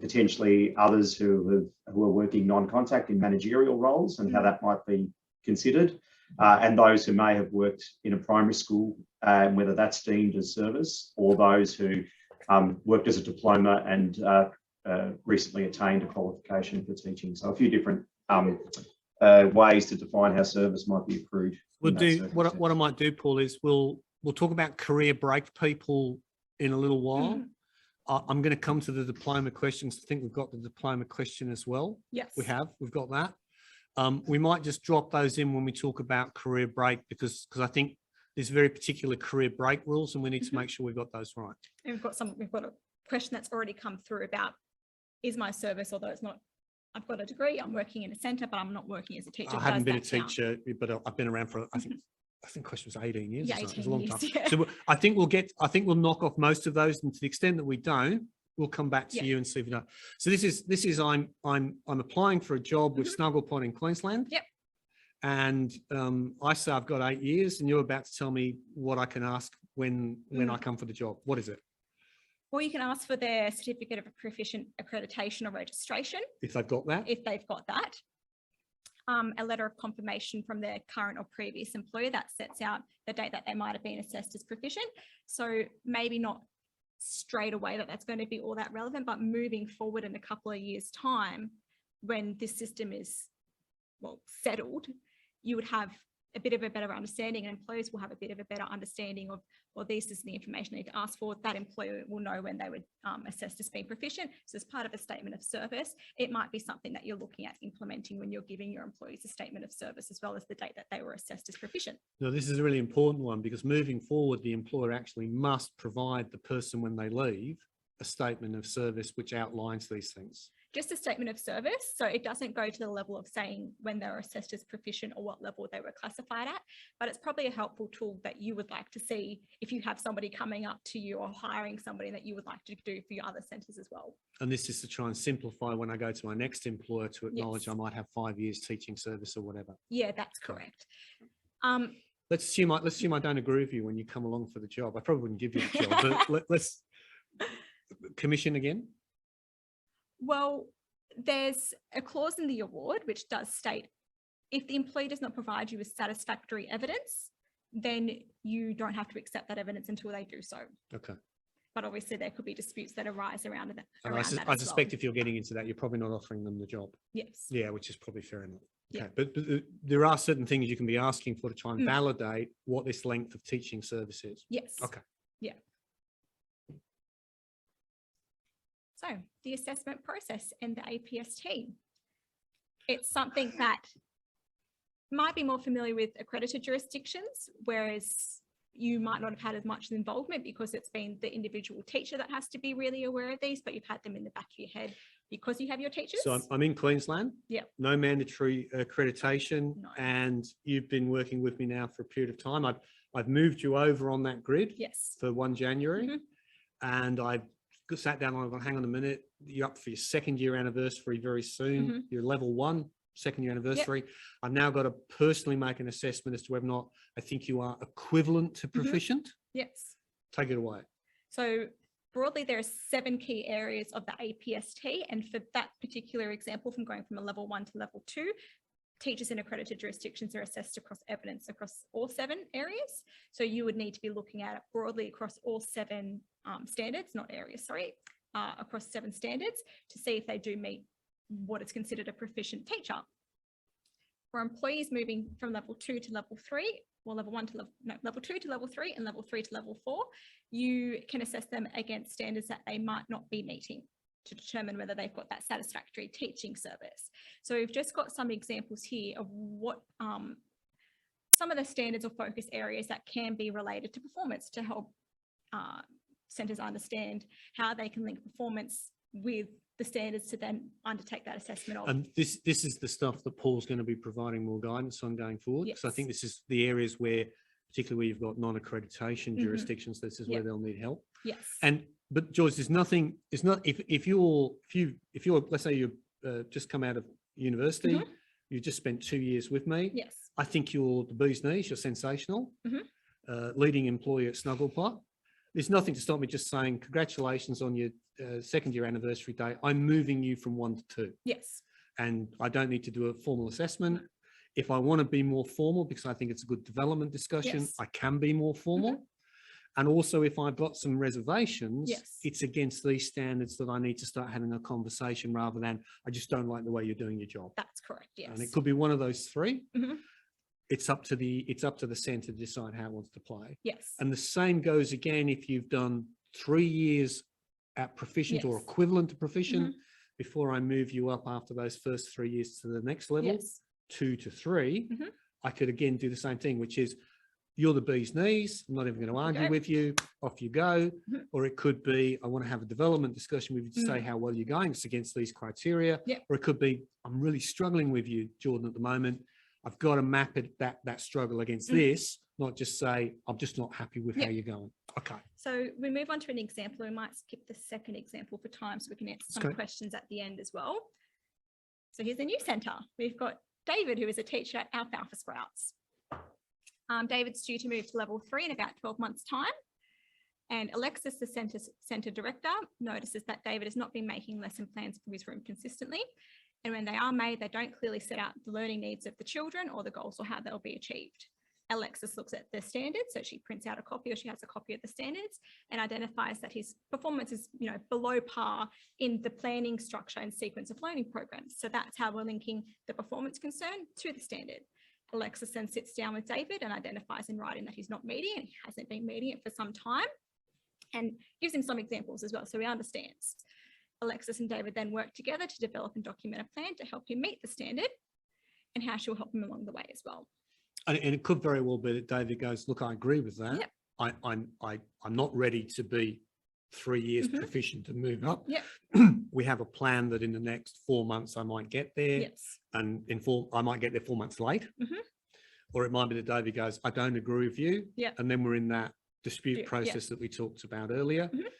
potentially others who are working non-contact in managerial roles and how that might be considered, and those who may have worked in a primary school, and whether that's deemed as service, or those who worked as a diploma and recently attained a qualification for teaching. So a few different ways to define how service might be accrued. We'll do what I might do, Paul, is we'll talk about career break people in a little while. I'm going to come to the diploma questions. I think we've got the diploma question as well. Yes. We've got that. We might just drop those in when we talk about career break, because I think there's very particular career break rules, and we need to make sure we've got those right. And we've got a question that's already come through about, is my service, although it's not, I've got a degree, I'm working in a centre, but I'm not working as a teacher. I haven't been a teacher, but I've been around for, I think the question was 18 years. Yeah, 18 years. It was a long time. Yeah. So I think we'll knock off most of those, and to the extent that we don't, we'll come back to you and see if we don't. So this is I'm applying for a job with Snuggle Point in Queensland. Yep. And I say I've got 8 years, and you're about to tell me what I can ask when I come for the job. What is it? Well, you can ask for their certificate of proficient accreditation or registration. If they've got that. If they've got that. A letter of confirmation from their current or previous employer that sets out the date that they might have been assessed as proficient. So maybe not straight away that's going to be all that relevant, but moving forward in a couple of years' time, when this system is, well, settled, you would have a bit of a better understanding, and employers will have a bit of a better understanding of, well, this is the information they need to ask for. That employer will know when they would assess as being proficient. So as part of a statement of service, it might be something that you're looking at implementing when you're giving your employees a statement of service, as well as the date that they were assessed as proficient. No, this is a really important one, because moving forward, the employer actually must provide the person when they leave a statement of service which outlines these things. Just a statement of service. So it doesn't go to the level of saying when they were assessed as proficient or what level they were classified at, but it's probably a helpful tool that you would like to see if you have somebody coming up to you or hiring somebody that you would like to do for your other centres as well. And this is to try and simplify when I go to my next employer to acknowledge I might have 5 years teaching service or whatever. Yeah, that's correct. Let's assume I don't agree with you when you come along for the job. I probably wouldn't give you the job, but let's commission again. Well, there's a clause in the award which does state, if the employee does not provide you with satisfactory evidence, then you don't have to accept that evidence until they do so. Okay. But obviously there could be disputes that arise around that. I suspect if you're getting into that, you're probably not offering them the job. Yes. Yeah, which is probably fair enough. Okay. Yeah. But there are certain things you can be asking for to try and validate what this length of teaching service is. Yes. Okay. Yeah. So the assessment process and the APST, it's something that might be more familiar with accredited jurisdictions, whereas you might not have had as much involvement because it's been the individual teacher that has to be really aware of these, but you've had them in the back of your head because you have your teachers. So I'm in Queensland. Yeah. No mandatory accreditation. No. And you've been working with me now for a period of time. I've moved you over on that grid. Yes. For 1 January. And I've sat down and I've gone, hang on a minute, you're up for your 2nd year anniversary very soon. You're level 1, 2nd year anniversary. Yep. I've now got to personally make an assessment as to whether or not I think you are equivalent to proficient. Yes. Take it away. So broadly, there are 7 key areas of the APST. And for that particular example, from going from a level 1 to level 2, teachers in accredited jurisdictions are assessed across evidence across all 7 areas. So you would need to be looking at it broadly across all 7 standards, not areas, sorry, across 7 standards to see if they do meet what is considered a proficient teacher. For employees moving from level 2 to level 3, or level 2 to level 3 and level 3 to level 4, you can assess them against standards that they might not be meeting to determine whether they've got that satisfactory teaching service. So we've just got some examples here of what some of the standards or focus areas that can be related to performance to help centres understand how they can link performance with the standards to then undertake that assessment of. And this is the stuff that Paul's going to be providing more guidance on going forward. Yes. So I think this is the areas where, particularly where you've got non-accreditation jurisdictions, this is where they'll need help. Yes. But George, there's nothing. It's not if you're let's say you just come out of university, you just spent 2 years with me. Yes. I think you're the bee's knees. You're sensational. Leading employee at Snugglepot. There's nothing to stop me just saying congratulations on your second year anniversary day. I'm moving you from 1 to 2. Yes. And I don't need to do a formal assessment. If I want to be more formal, because I think it's a good development discussion, Yes. I can be more formal. And also, if I've got some reservations, Yes. it's against these standards that I need to start having a conversation rather than I just don't like the way you're doing your job. That's correct. Yes. And it could be one of those three. Mhm. It's up to the centre to decide how it wants to play. Yes. And the same goes again if you've done 3 years at proficient or Yes. equivalent to proficient before I move you up after those first 3 years to the next level, Yes. 2 to 3. Mhm. I could again do the same thing, which is you're the bee's knees. I'm not even going to argue Okay. with you. Off you go. Mhm. Or it could be I want to have a development discussion with you to say how well you're going. It's against these criteria. Yep. Or it could be I'm really struggling with you, Jordan, at the moment. I've got to map it that struggle against this, not just say I'm just not happy with how you're going. Okay. So we move on to an example. We might skip the second example for time so we can answer some Okay. questions at the end as well. So here's a new centre. We've got David, who is a teacher at Alfalfa Sprouts. David's due to move to level 3 in about 12 months' time. And Alexis, the centre director, notices that David has not been making lesson plans for his room consistently. And when they are made, they don't clearly set out the learning needs of the children or the goals or how they'll be achieved. Alexis looks at the standards, so she prints out a copy or she has a copy of the standards and identifies that his performance is, below par in the planning, structure and sequence of learning programs. So that's how we're linking the performance concern to the standard. Alexis then sits down with David and identifies in writing that he's not meeting and he hasn't been meeting it for some time, and gives him some examples as well so he understands. Alexis and David then work together to develop and document a plan to help him meet the standard and how she'll help him along the way as well. And it could very well be that David goes, look, I agree with that. Yep. I'm not ready to be 3 years proficient to move up. Yep. We have a plan that in the next 4 months I might get there. Yes. And I might get there 4 months late. Or it might be that David goes, I don't agree with you. Yep. And then we're in that dispute process that we talked about earlier. Mhm.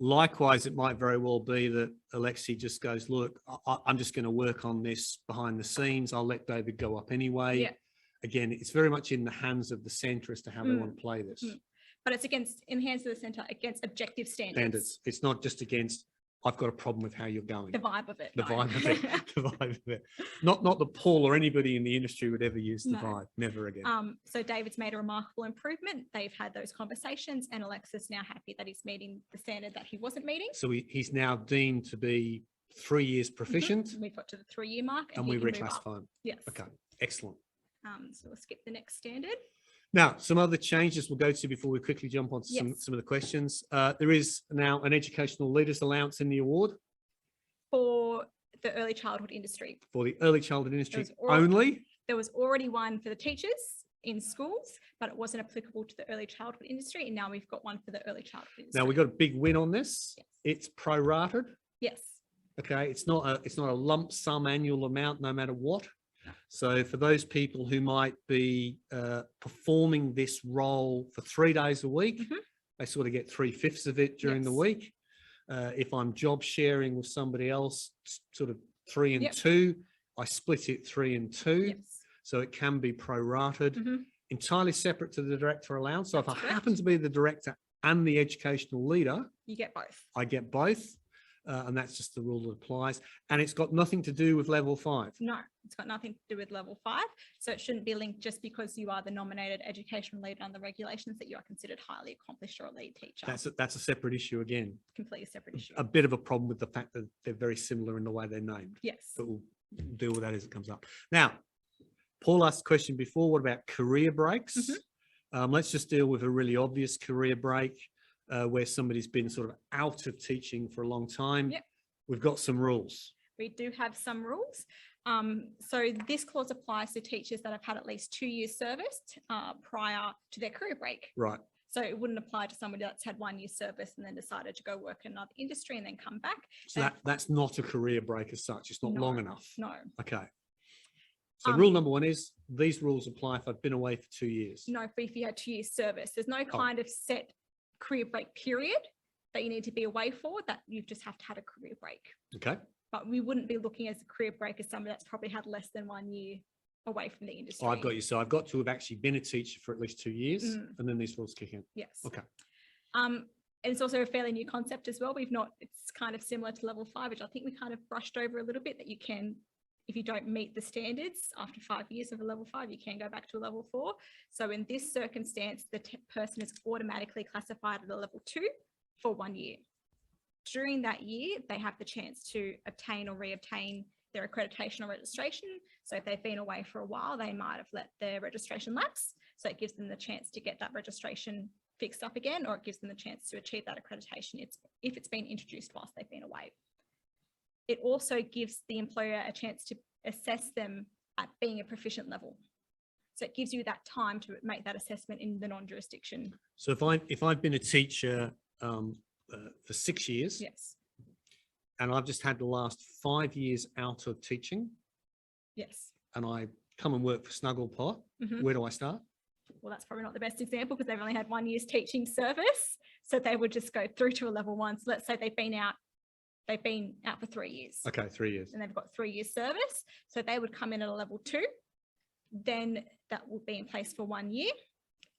Likewise, it might very well be that Alexi just goes, look, I'm just going to work on this behind the scenes. I'll let David go up anyway. Yeah. Again, it's very much in the hands of the centre as to how they want to play this. But it's in the hands of the centre against objective standards. It's not just against, I've got a problem with how you're going. The vibe of it. The no. vibe of it. The vibe of it. Not that Paul or anybody in the industry would ever use the No. vibe. Never again. So David's made a remarkable improvement. They've had those conversations and Alexis now happy that he's meeting the standard that he wasn't meeting. So he's now deemed to be 3 years proficient We've got to the 3-year mark and he we can move up. reclassify him. Yes. Okay, excellent. So we'll skip the next standard. Now, some other changes we'll go to before we quickly jump on to Yes. some of the questions. There is now an educational leaders allowance in the award For the early childhood industry. for the early childhood industry Those are- only. There was already one for the teachers in schools, but it wasn't applicable to the early childhood industry. And now we've got one for the early childhood industry. Now, we got a big win on this. Yes. It's prorated. Yes. Okay, it's not a lump sum annual amount, no matter what. So for those people who might be performing this role for 3 days a week, they sort of get 3/5 of it during the Yes. week. If I'm job sharing with somebody else, sort of 3 and Yep. 2, I split it 3 and 2. Yes. So it can be prorated, entirely separate to the director allowance. So if I That's correct. happen to be the director and the educational leader, You get both. I get both. And that's just the rule that applies. And it's got nothing to do with level 5. No, it's got nothing to do with level 5. So it shouldn't be linked just because you are the nominated educational leader under regulations that you are considered highly accomplished or a lead teacher. That's a separate issue again. Completely separate issue. A bit of a problem with the fact that they're very similar in the way they're named. Yes. But we'll deal with that as it comes up. Now, Paul asked a question before, what about career breaks? Let's just deal with a really obvious career break where somebody's been sort of out of teaching for a long time. Yep. we've got some rules. We do have some rules. So this clause applies to teachers that have had at least 2 years service prior to their career break. Right. So it wouldn't apply to somebody that's had 1 year service and then decided to go work in another industry and then come back. So that's not a career break as such. It's not long enough. No. Okay. So rule number one is these rules apply if I've been away for 2 years. No, but if you had 2 years service, there's no kind of set career break period that you need to be away for, that you just have to have a career break. Okay. But we wouldn't be looking as a career break as somebody that's probably had less than 1 year away from the industry. I've got you. So I've got to have actually been a teacher for at least 2 years and then these rules kick in. Yes. Okay. And it's also a fairly new concept as well. It's kind of similar to level 5, which I think we kind of brushed over a little bit, that you can, if you don't meet the standards after 5 years of a level 5, you can go back to a level 4. So in this circumstance, the person is automatically classified at a level 2 for 1 year. During that year, they have the chance to obtain or re-obtain their accreditation or registration. So if they've been away for a while, they might have let their registration lapse. So it gives them the chance to get that registration fixed up again, or it gives them the chance to achieve that accreditation if it's been introduced whilst they've been away. It also gives the employer a chance to assess them at being a proficient level. So it gives you that time to make that assessment in the non-jurisdiction. So if I've been a teacher for 6 years, yes, and I've just had the last 5 years out of teaching, yes, and I come and work for Snugglepot, where do I start? Well, that's probably not the best example because they've only had 1 year's teaching service. So they would just go through to a level 1. So let's say they've been out for 3 years. Okay, 3 years. And they've got 3 years service. So they would come in at a level 2. Then that will be in place for 1 year.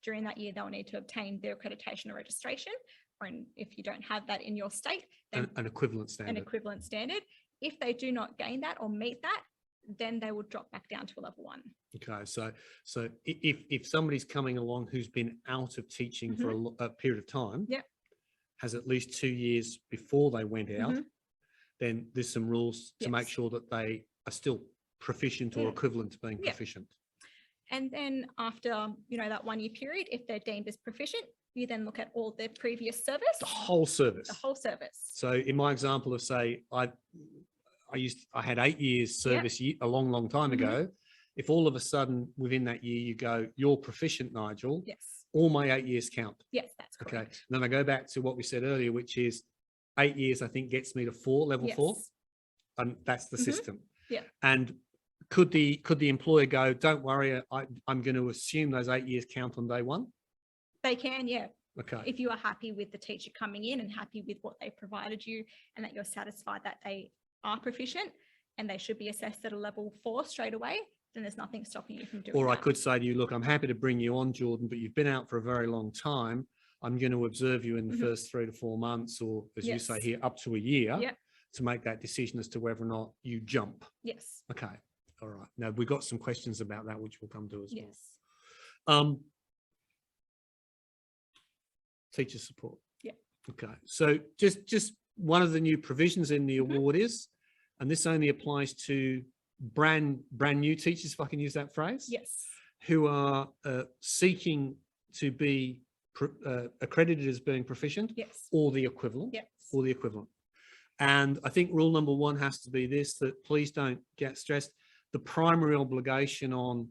During that year, they'll need to obtain their accreditation or registration. Or if you don't have that in your state, then an equivalent standard. An equivalent standard. If they do not gain that or meet that, then they will drop back down to a level 1. Okay, so if somebody's coming along who's been out of teaching for a period of time, has at least 2 years before they went out, then there's some rules to make sure that they are still proficient or equivalent to being proficient. And then after, that 1 year period, if they're deemed as proficient, you then look at all their previous service. The whole service. The whole service. So in my example of, say, I had 8 years service a long time ago. If all of a sudden within that year you go, you're proficient, Nigel. Yes. All my 8 years count. Yes, that's correct. Okay. And then I go back to what we said earlier, which is 8 years, I think, gets me to level 4. And that's the system. Yeah. And could the employer go, don't worry, I'm going to assume those 8 years count on day 1? They can, yeah. Okay. If you are happy with the teacher coming in and happy with what they provided you and that you're satisfied that they are proficient and they should be assessed at a level 4 straight away, then there's nothing stopping you from doing that. Or I could say to you, look, I'm happy to bring you on, Jordan, but you've been out for a very long time. I'm going to observe you in the first 3 to 4 months, or as you say here, up to a year, to make that decision as to whether or not you jump. Yes. Okay. All right. Now, we've got some questions about that, which we'll come to as well. Teacher support. Yeah. Okay. So just one of the new provisions in the award is, and this only applies to brand new teachers, if I can use that phrase. Yes. Who are seeking to be accredited as being proficient. Yes. Or the equivalent. Yes. Or the equivalent. And I think rule number 1 has to be this, that please don't get stressed. The primary obligation on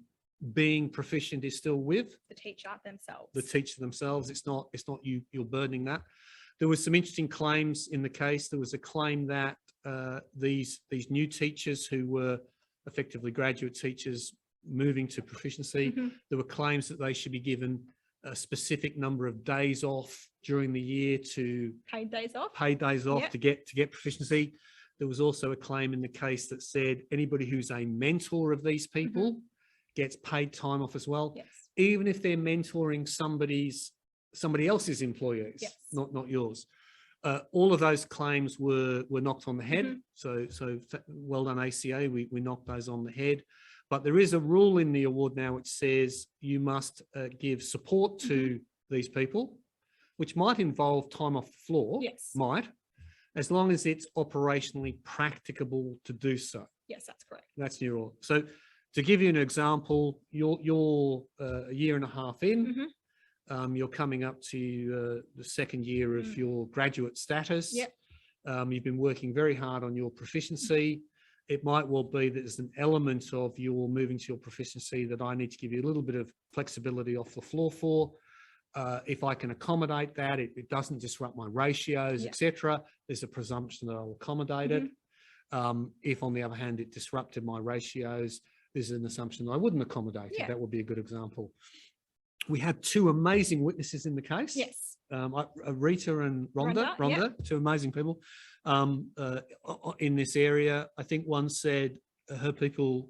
being proficient is still with the teacher themselves. The teacher themselves. It's not you're burdening that. There was some interesting claims in the case. There was a claim that these new teachers who were effectively graduate teachers moving to proficiency, there were claims that they should be given a specific number of days off during the year to paid days off to get proficiency. There was also a claim in the case that said anybody who's a mentor of these people gets paid time off as well, even if they're mentoring somebody else's employees, not yours. All of those claims were knocked on the head. So well done, ACA. We knocked those on the head. But there is a rule in the award now which says you must give support to these people, which might involve time off the floor. Yes. Might, as long as it's operationally practicable to do so. Yes, that's correct. That's your rule. So to give you an example, you're a year and a half in. You're coming up to the second year of your graduate status. You've been working very hard on your proficiency. It might well be that there's an element of your moving to your proficiency that I need to give you a little bit of flexibility off the floor for. If I can accommodate that, it doesn't disrupt my ratios, etc. There's a presumption that I'll accommodate it. If, on the other hand, it disrupted my ratios, there's an assumption that I wouldn't accommodate it. That would be a good example. We had two amazing witnesses in the case. Yes. Rita and Rhonda, two amazing people in this area. I think one said her people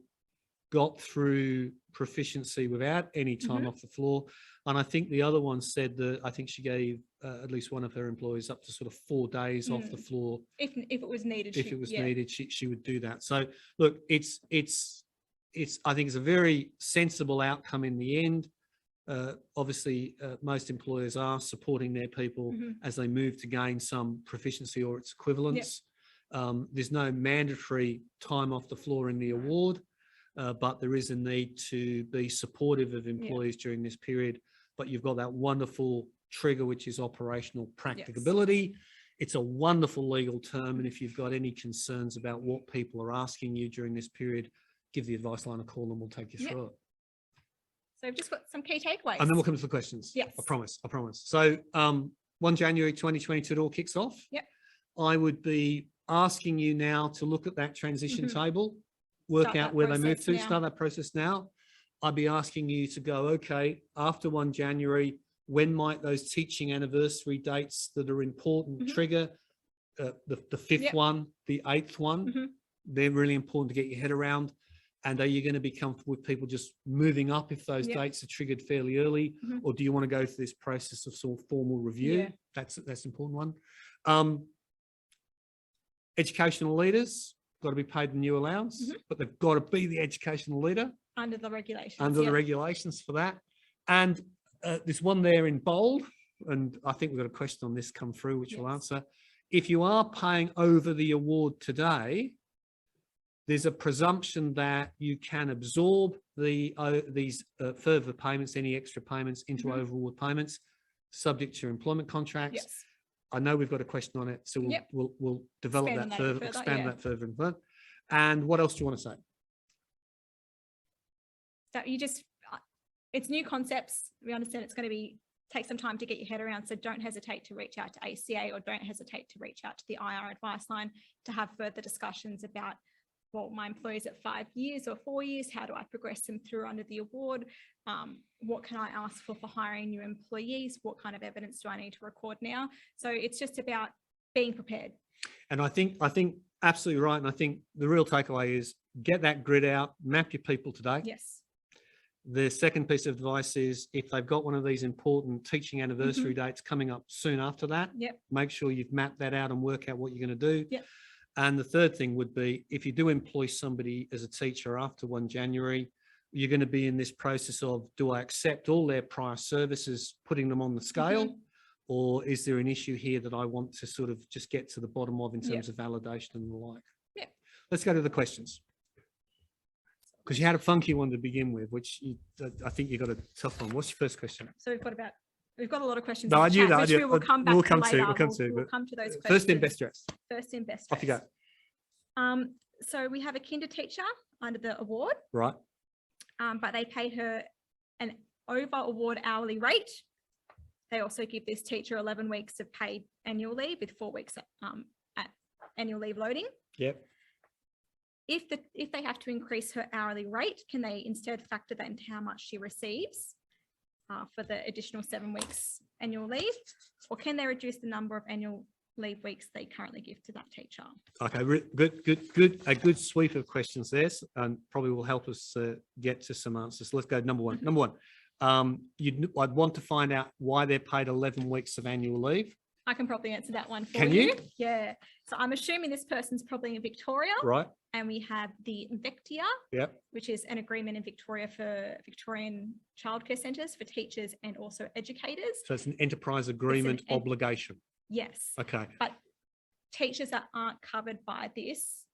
got through proficiency without any time off the floor. And I think the other one said that I think she gave at least one of her employees up to sort of 4 days off the floor. If it was needed. If it was needed, she would do that. So look, it's I think it's a very sensible outcome in the end. Obviously, most employers are supporting their people as they move to gain some proficiency or its equivalents. There's no mandatory time off the floor in the award, but there is a need to be supportive of employees during this period. But you've got that wonderful trigger, which is operational practicability. It's a wonderful legal term. And if you've got any concerns about what people are asking you during this period, give the advice line a call and we'll take you through it. So I've just got some key takeaways. And then we'll come to the questions. Yes. I promise. So 1 January 2022, it all kicks off. Yep. I would be asking you now to look at that transition table, work out where they move to, start that process now. I'd be asking you to go, okay, after 1 January, when might those teaching anniversary dates that are important trigger? The fifth one, the 8th one, they're really important to get your head around. And are you going to be comfortable with people just moving up if those dates are triggered fairly early? Or do you want to go through this process of sort of formal review? That's an important one. Educational leaders got to be paid the new allowance, but they've got to be the educational leader. Under the regulations. Under the regulations for that. And there's one there in bold, and I think we've got a question on this come through, which we'll answer. If you are paying over the award today, there's a presumption that you can absorb these further payments, any extra payments into over award payments, subject to your employment contracts. I know we've got a question on it, so we'll develop that further, expand that further and further. And what else do you want to say? So it's new concepts. We understand it's going to take some time to get your head around. So don't hesitate to reach out to ACA or don't hesitate to reach out to the IR advice line to have further discussions about, well, my employees at 5 years or 4 years, how do I progress them through under the award? What can I ask for hiring new employees? What kind of evidence do I need to record now? So it's just about being prepared. And I think absolutely right. And I think the real takeaway is get that grid out, map your people today. Yes. The second piece of advice is if they've got one of these important teaching anniversary dates coming up soon after that, make sure you've mapped that out and work out what you're going to do. And the third thing would be, if you do employ somebody as a teacher after 1 January, you're going to be in this process of, do I accept all their prior services, putting them on the scale, or is there an issue here that I want to sort of just get to the bottom of in terms of validation and the like? Let's go to the questions. Because you had a funky one to begin with, which I think you got a tough one. What's your first question? So we've got a lot of questions. No, I knew that. We will come back we'll come to later. We'll come to those questions. First in, best dressed. First in, best dressed. Off you go. So we have a kinder teacher under the award. Right. But they pay her an over award hourly rate. They also give this teacher 11 weeks of paid annual leave with 4 weeks at annual leave loading. Yep. If they have to increase her hourly rate, can they instead factor that into how much she receives for the additional 7 weeks annual leave? Or can they reduce the number of annual leave weeks they currently give to that teacher? Okay, good. A good sweep of questions there, and probably will help us get to some answers. Let's go number one. Number one, I'd want to find out why they're paid 11 weeks of annual leave. I can probably answer that one for you. Can you? Yeah. So I'm assuming this person's probably in Victoria. Right. And we have the Invectia, which is an agreement in Victoria for Victorian childcare centres for teachers and also educators. So it's an enterprise agreement obligation. Yes. Okay. But teachers that aren't covered by this,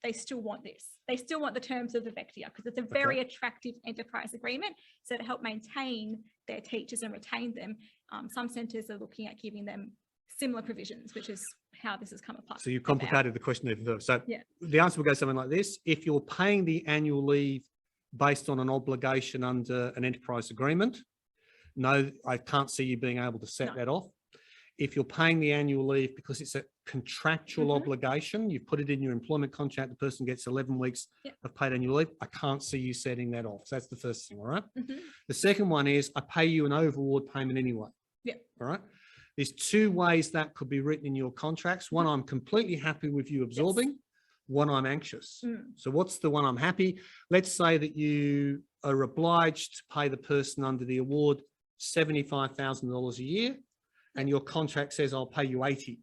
they still want this. They still want the terms of the Invectia because it's a very attractive enterprise agreement. So to help maintain their teachers and retain them, some centres are looking at giving them similar provisions, which is how this has come apart. So you complicated the question even further. So Yeah. the answer will go something like this. If you're paying the annual leave based on an obligation under an enterprise agreement, no, I can't see you being able to set that off. If you're paying the annual leave because it's a contractual obligation, you put it in your employment contract, the person gets 11 weeks of paid annual leave, I can't see you setting that off. So that's the first thing, all right? The second one is I pay you an overaward payment anyway. Yeah. All right. There's two ways that could be written in your contracts. One, I'm completely happy with you absorbing. One, I'm anxious. So what's the one I'm happy? Let's say that you are obliged to pay the person under the award $75,000 a year, and your contract says I'll pay you 80.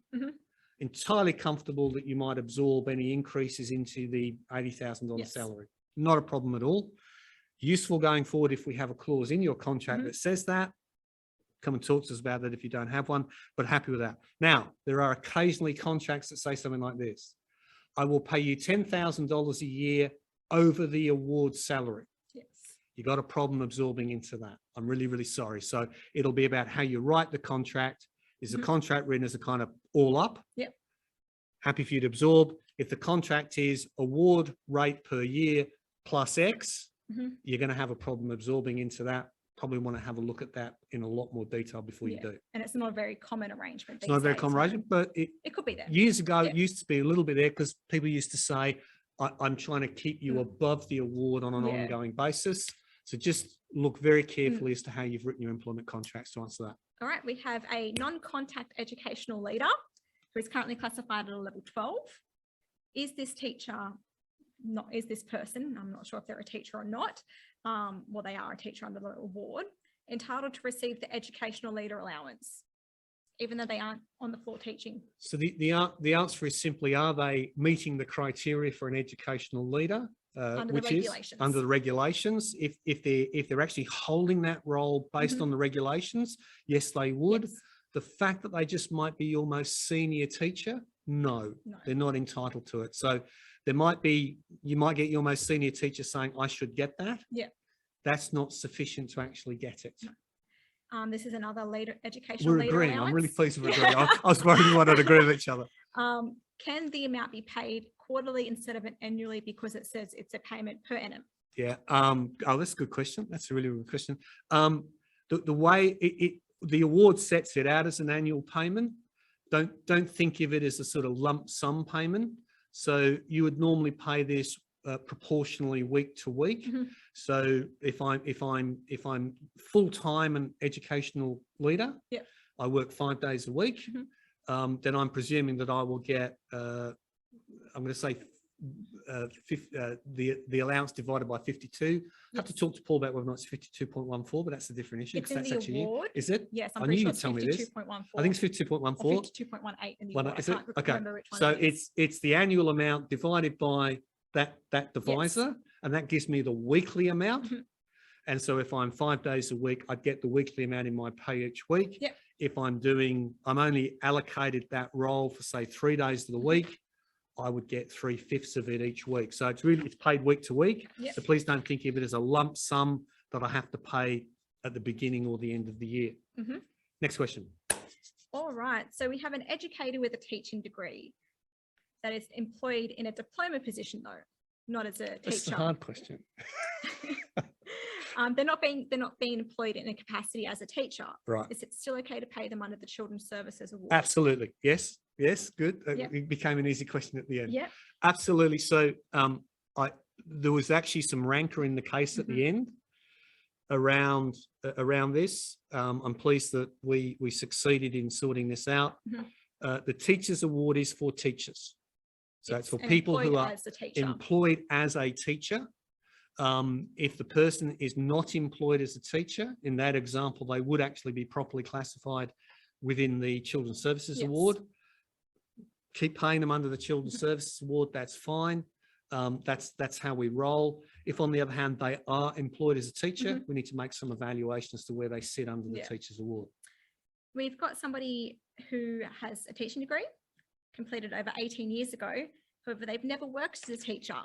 Entirely comfortable that you might absorb any increases into the $80,000 salary. Not a problem at all. Useful going forward if we have a clause in your contract that says that. Come and talk to us about that if you don't have one, but happy with that. Now, there are occasionally contracts that say something like this. I will pay you $10,000 a year over the award salary. You got a problem absorbing into that. I'm really, really sorry. So it'll be about how you write the contract. Is the contract written as a kind of all up? Happy for you to absorb. If the contract is award rate per year plus X, you're going to have a problem absorbing into that. Probably want to have a look at that in a lot more detail before you do. And it's not a very common arrangement. It's not a very common arrangement, but it could be there. Years ago, it used to be a little bit there because people used to say, I'm trying to keep you above the award on an ongoing basis. So just look very carefully as to how you've written your employment contracts to answer that. All right, we have a non-contact educational leader who is currently classified at a level 12. Is this person, I'm not sure if they're a teacher or not, well, they are a teacher under the award, entitled to receive the educational leader allowance, even though they aren't on the floor teaching? So the answer is simply, are they meeting the criteria for an educational leader? Which is under the regulations. If they're actually holding that role based on the regulations, yes, they would. The fact that they just might be your most senior teacher, no, they're not entitled to it. So there might be, you might get your most senior teacher saying, I should get that. That's not sufficient to actually get it. This is another educational leader. We're agreeing. I'm really pleased with agreeing. I was worried we might not agree with each other. Can the amount be paid quarterly instead of annually because it says it's a payment per annum? Yeah. Oh, that's a good question. That's a really good question. The way the award sets it out as an annual payment, don't think of it as a sort of lump sum payment. So you would normally pay this proportionally week to week. So if I'm full-time an educational leader, I work 5 days a week. Then I'm presuming that I will get, I'm going to say the allowance divided by 52. I have to talk to Paul about whether or not it's 52.14, but that's a different issue. It's in that's the actually award. Is it? Yes, I'm I pretty knew sure you'd it's tell me this. 52.14. I think it's 52.14. Or 52.18 in the award. Is it? I can't remember which one So it is. it's the annual amount divided by that divisor, and that gives me the weekly amount. And so if I'm 5 days a week, I'd get the weekly amount in my pay each week. If I'm only allocated that role for say 3 days of the week, I would get 3/5 of it each week. So it's paid week to week. So please don't think of it as a lump sum that I have to pay at the beginning or the end of the year. Next question. All right. So we have an educator with a teaching degree that is employed in a diploma position, though, not as a teacher. That's a hard question. They're not being employed in a capacity as a teacher. Right. Is it still okay to pay them under the Children's Services Award? Absolutely. Yes. Yes. Good. It became an easy question at the end. Yeah. Absolutely. So there was actually some rancor in the case at the end around this. I'm pleased that we succeeded in sorting this out. The Teachers Award is for teachers. So it's for people who are employed as a teacher. If the person is not employed as a teacher, in that example, they would actually be properly classified within the Children's Services Award. Keep paying them under the Children's Services Award, that's fine. That's how we roll. If on the other hand, they are employed as a teacher, we need to make some evaluation as to where they sit under the Teachers Award. We've got somebody who has a teaching degree, completed over 18 years ago. However, they've never worked as a teacher.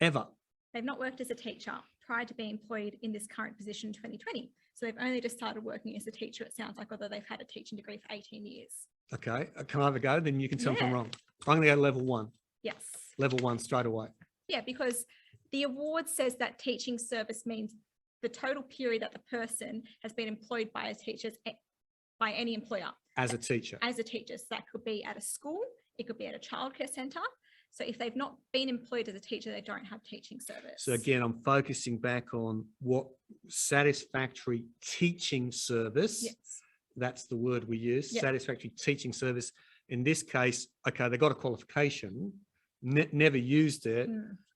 Ever. They've not worked as a teacher prior to being employed in this current position in 2020. So they've only just started working as a teacher, it sounds like, although they've had a teaching degree for 18 years. Okay, can I have a go? Then you can tell me if I'm Yeah. wrong. I'm going to go to level 1. Yes. Level 1 straight away. Yeah, because the award says that teaching service means the total period that the person has been employed by a teacher, by any employer. As a teacher. As a teacher. So that could be at a school, it could be at a childcare centre. So if they've not been employed as a teacher, they don't have teaching service. So again, I'm focusing back on what satisfactory teaching service. Yes. That's the word we use. Yep. Satisfactory teaching service. In this case, okay, they got a qualification, never used it,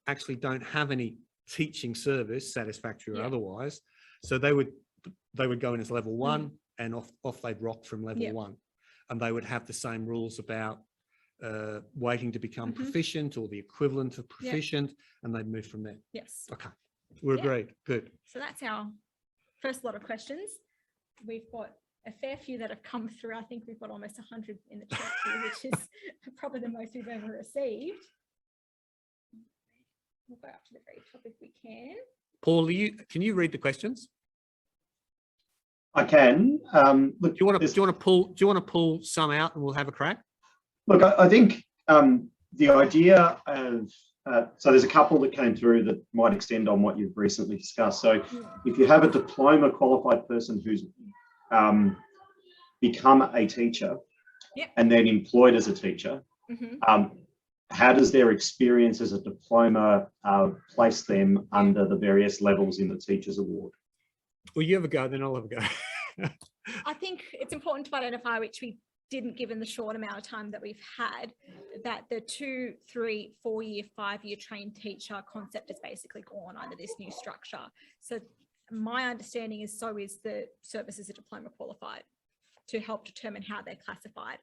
actually don't have any teaching service, satisfactory or otherwise. So they would go in as level 1 and off they'd rock from level 1. And they would have the same rules about waiting to become proficient or the equivalent of proficient, and they'd move from there. Yes. Okay, we're agreed. Good. So that's our first lot of questions. We've got a fair few that have come through. I think we've got almost 100 in the chat here, which is probably the most we've ever received. We'll go up to the very top if we can. Paul, can you read the questions? I can. Look, Do you want to pull some out and we'll have a crack? Look, I think the idea of so there's a couple that came through that might extend on what you've recently discussed. So if you have a diploma qualified person who's become a teacher and then employed as a teacher, how does their experience as a diploma place them under the various levels in the Teachers Award? Well, you have a go, then I'll have a go. I think it's important to identify, which we didn't given the short amount of time that we've had, that the 2, 3, 4 year, 5 year trained teacher concept is basically gone under this new structure. So my understanding is so is the services are diploma qualified to help determine how they're classified.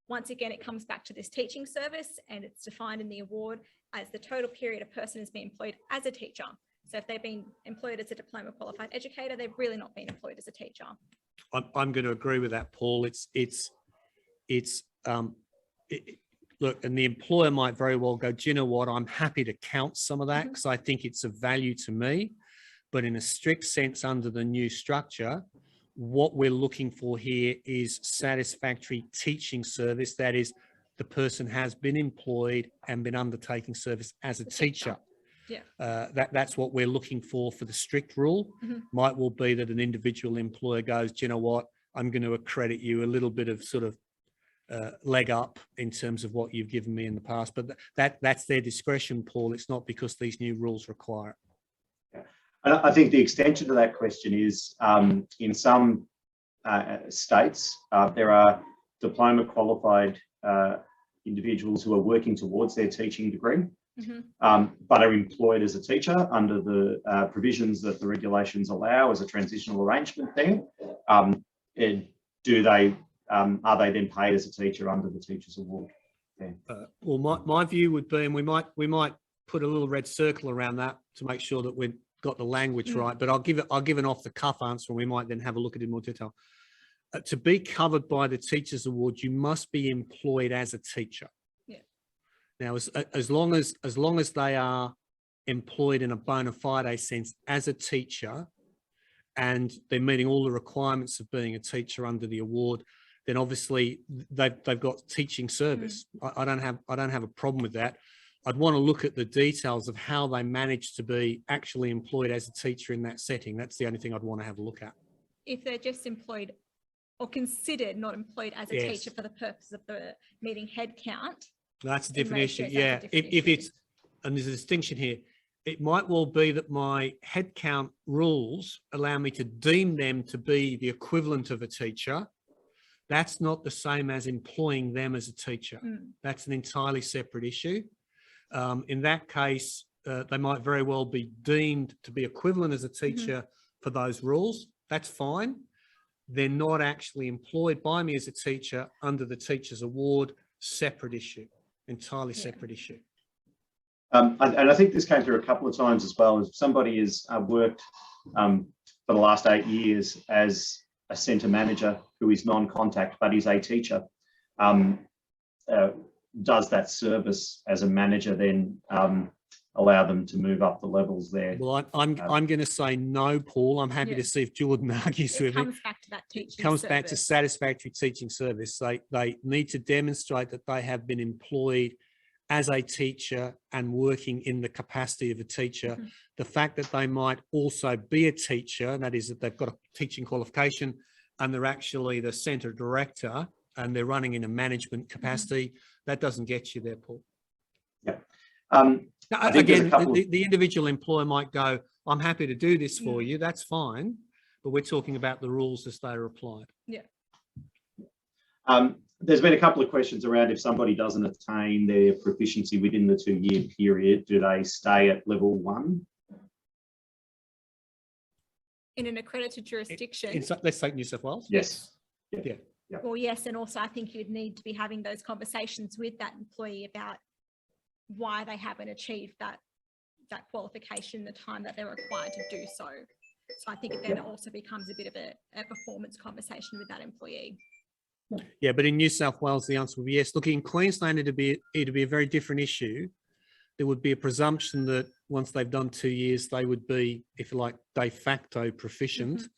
Once again, it comes back to this teaching service, and it's defined in the award as the total period a person has been employed as a teacher. So if they've been employed as a diploma qualified educator, they've really not been employed as a teacher. I'm going to agree with that, Paul. Look, and the employer might very well go, do you know what? I'm happy to count some of that because I think it's of value to me. But in a strict sense, under the new structure, what we're looking for here is satisfactory teaching service. That is, the person has been employed and been undertaking service as a teacher. Yeah. That's what we're looking for the strict rule. Might well be that an individual employer goes, do you know what? I'm going to accredit you a little bit of sort of leg up in terms of what you've given me in the past. But that's their discretion, Paul. It's not because these new rules require it. I think the extension to that question is in some states, there are diploma qualified individuals who are working towards their teaching degree, but are employed as a teacher under the provisions that the regulations allow as a transitional arrangement there. Are they then paid as a teacher under the Teachers Award? Yeah. Well, my view would be, and we might put a little red circle around that to make sure that we've got the language right, but I'll give an off the cuff answer, and we might then have a look at it in more detail. To be covered by the Teachers Award, you must be employed as a teacher. Yeah. Now, as long as they are employed in a bona fide sense as a teacher, and they're meeting all the requirements of being a teacher under the award, then obviously they've got teaching service. I don't have a problem with that. I'd want to look at the details of how they managed to be actually employed as a teacher in that setting. That's the only thing I'd want to have a look at. If they're just employed or considered not employed as a teacher for the purpose of the meeting head count. That's a different issue. Yeah, if it's, and there's a distinction here, it might well be that my head count rules allow me to deem them to be the equivalent of a teacher. That's not the same as employing them as a teacher. That's an entirely separate issue. In that case, they might very well be deemed to be equivalent as a teacher for those rules. That's fine. They're not actually employed by me as a teacher under the Teachers Award. Separate issue, entirely separate issue. And I think this came through a couple of times as well. As somebody has worked for the last 8 years as a centre manager who is non-contact but is a teacher, does that service as a manager then allow them to move up the levels there? Well, I'm going to say no, Paul. I'm happy to see if Jordan argues with me. It comes back to that teaching comes back to service. satisfactory teaching service. They need to demonstrate that they have been employed as a teacher and working in the capacity of a teacher. The fact that they might also be a teacher, and that is that they've got a teaching qualification and they're actually the centre director and they're running in a management capacity, that doesn't get you there, Paul. Yeah. Now, again, the individual employer might go, I'm happy to do this for you, that's fine, but we're talking about the rules as they are applied. Yeah. There's been a couple of questions around if somebody doesn't attain their proficiency within the 2-year period, do they stay at level 1? In an accredited jurisdiction. Let's take New South Wales. Yes. Yeah. Well, yes, and also I think you'd need to be having those conversations with that employee about why they haven't achieved that qualification, the time that they're required to do so. So I think it then also becomes a bit of a performance conversation with that employee. Yeah, but in New South Wales, the answer would be yes. Look, in Queensland, it'd be a very different issue. There would be a presumption that once they've done 2 years, they would be, if you like, de facto proficient.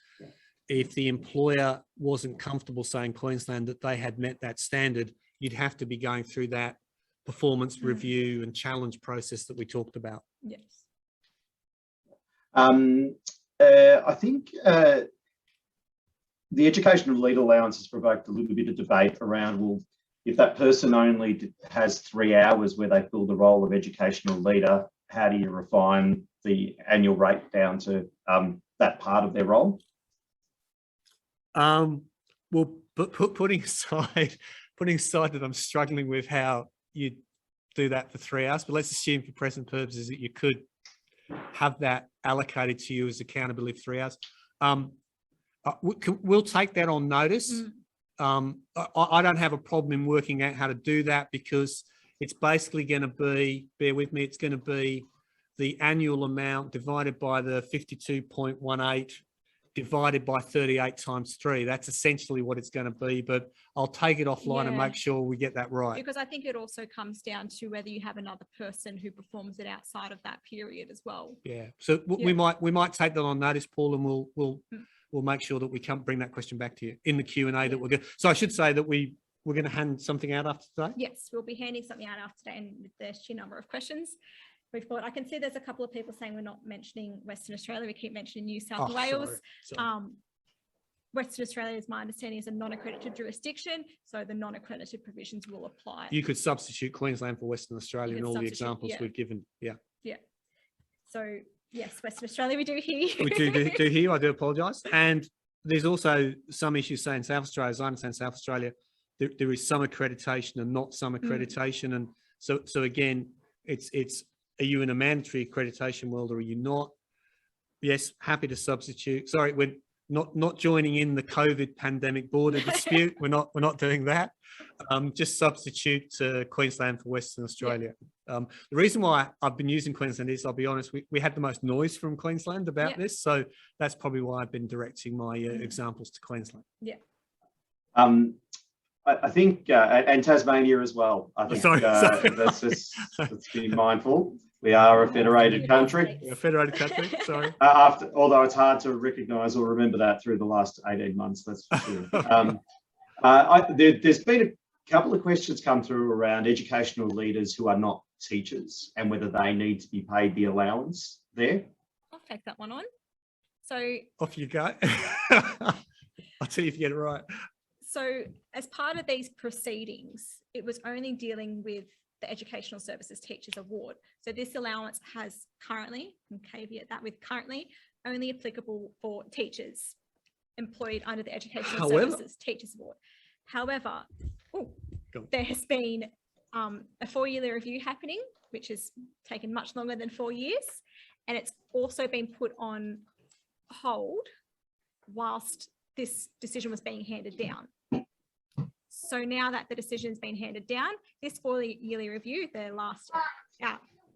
If the employer wasn't comfortable saying Queensland that they had met that standard, you'd have to be going through that performance review and challenge process that we talked about. Yes. I think the educational lead allowance has provoked a little bit of debate around, well, if that person only has 3 hours where they fill the role of educational leader, how do you refine the annual rate down to that part of their role? Well, but putting aside that I'm struggling with how you do that for 3 hours, but let's assume for present purposes that you could have that allocated to you as accountability for 3 hours. We'll take that on notice. I don't have a problem in working out how to do that, because it's basically going to be, bear with me, it's going to be the annual amount divided by the 52.18 divided by 38 times 3. That's essentially what it's going to be, but I'll take it offline and make sure we get that right. Because I think it also comes down to whether you have another person who performs it outside of that period as well. Yeah, so we might take that on notice, Paul, and we'll make sure that we can bring that question back to you in the Q&A that we're going to. So I should say that we're going to hand something out after today? Yes, we'll be handing something out after today, and with the sheer number of questions we've got. I can see there's a couple of people saying we're not mentioning Western Australia. We keep mentioning New South Wales. Sorry. Western Australia, as my understanding, is a non-accredited jurisdiction, so the non-accredited provisions will apply. You could substitute Queensland for Western Australia in all the examples we've given. Yeah. So yes, Western Australia, we do hear you. We do hear. I do apologise. And there's also some issues saying South Australia. As I understand South Australia, there is some accreditation and not some accreditation, and so again, it's are you in a mandatory accreditation world or are you not? Yes, happy to substitute. Sorry, we're not joining in the COVID pandemic border dispute. We're not doing that. Just substitute Queensland for Western Australia. The reason why I've been using Queensland is, I'll be honest, we had the most noise from Queensland about this, so that's probably why I've been directing my examples to Queensland. Yeah. I think, and Tasmania as well. I think let's be mindful. We are a federated country. A federated country, sorry. Although it's hard to recognise or remember that through the last 18 months, that's for sure. There's been a couple of questions come through around educational leaders who are not teachers and whether they need to be paid the allowance there. I'll take that one on. So off you go. I'll tell you if you get it right. So as part of these proceedings, it was only dealing with the Educational Services Teachers Award. So this allowance has currently, and caveat that with currently, only applicable for teachers employed under the Educational Services Teachers Award. However, there has been a 4-yearly review happening, which has taken much longer than 4 years. And it's also been put on hold whilst this decision was being handed down. So now that the decision has been handed down, this 4-yearly review, the last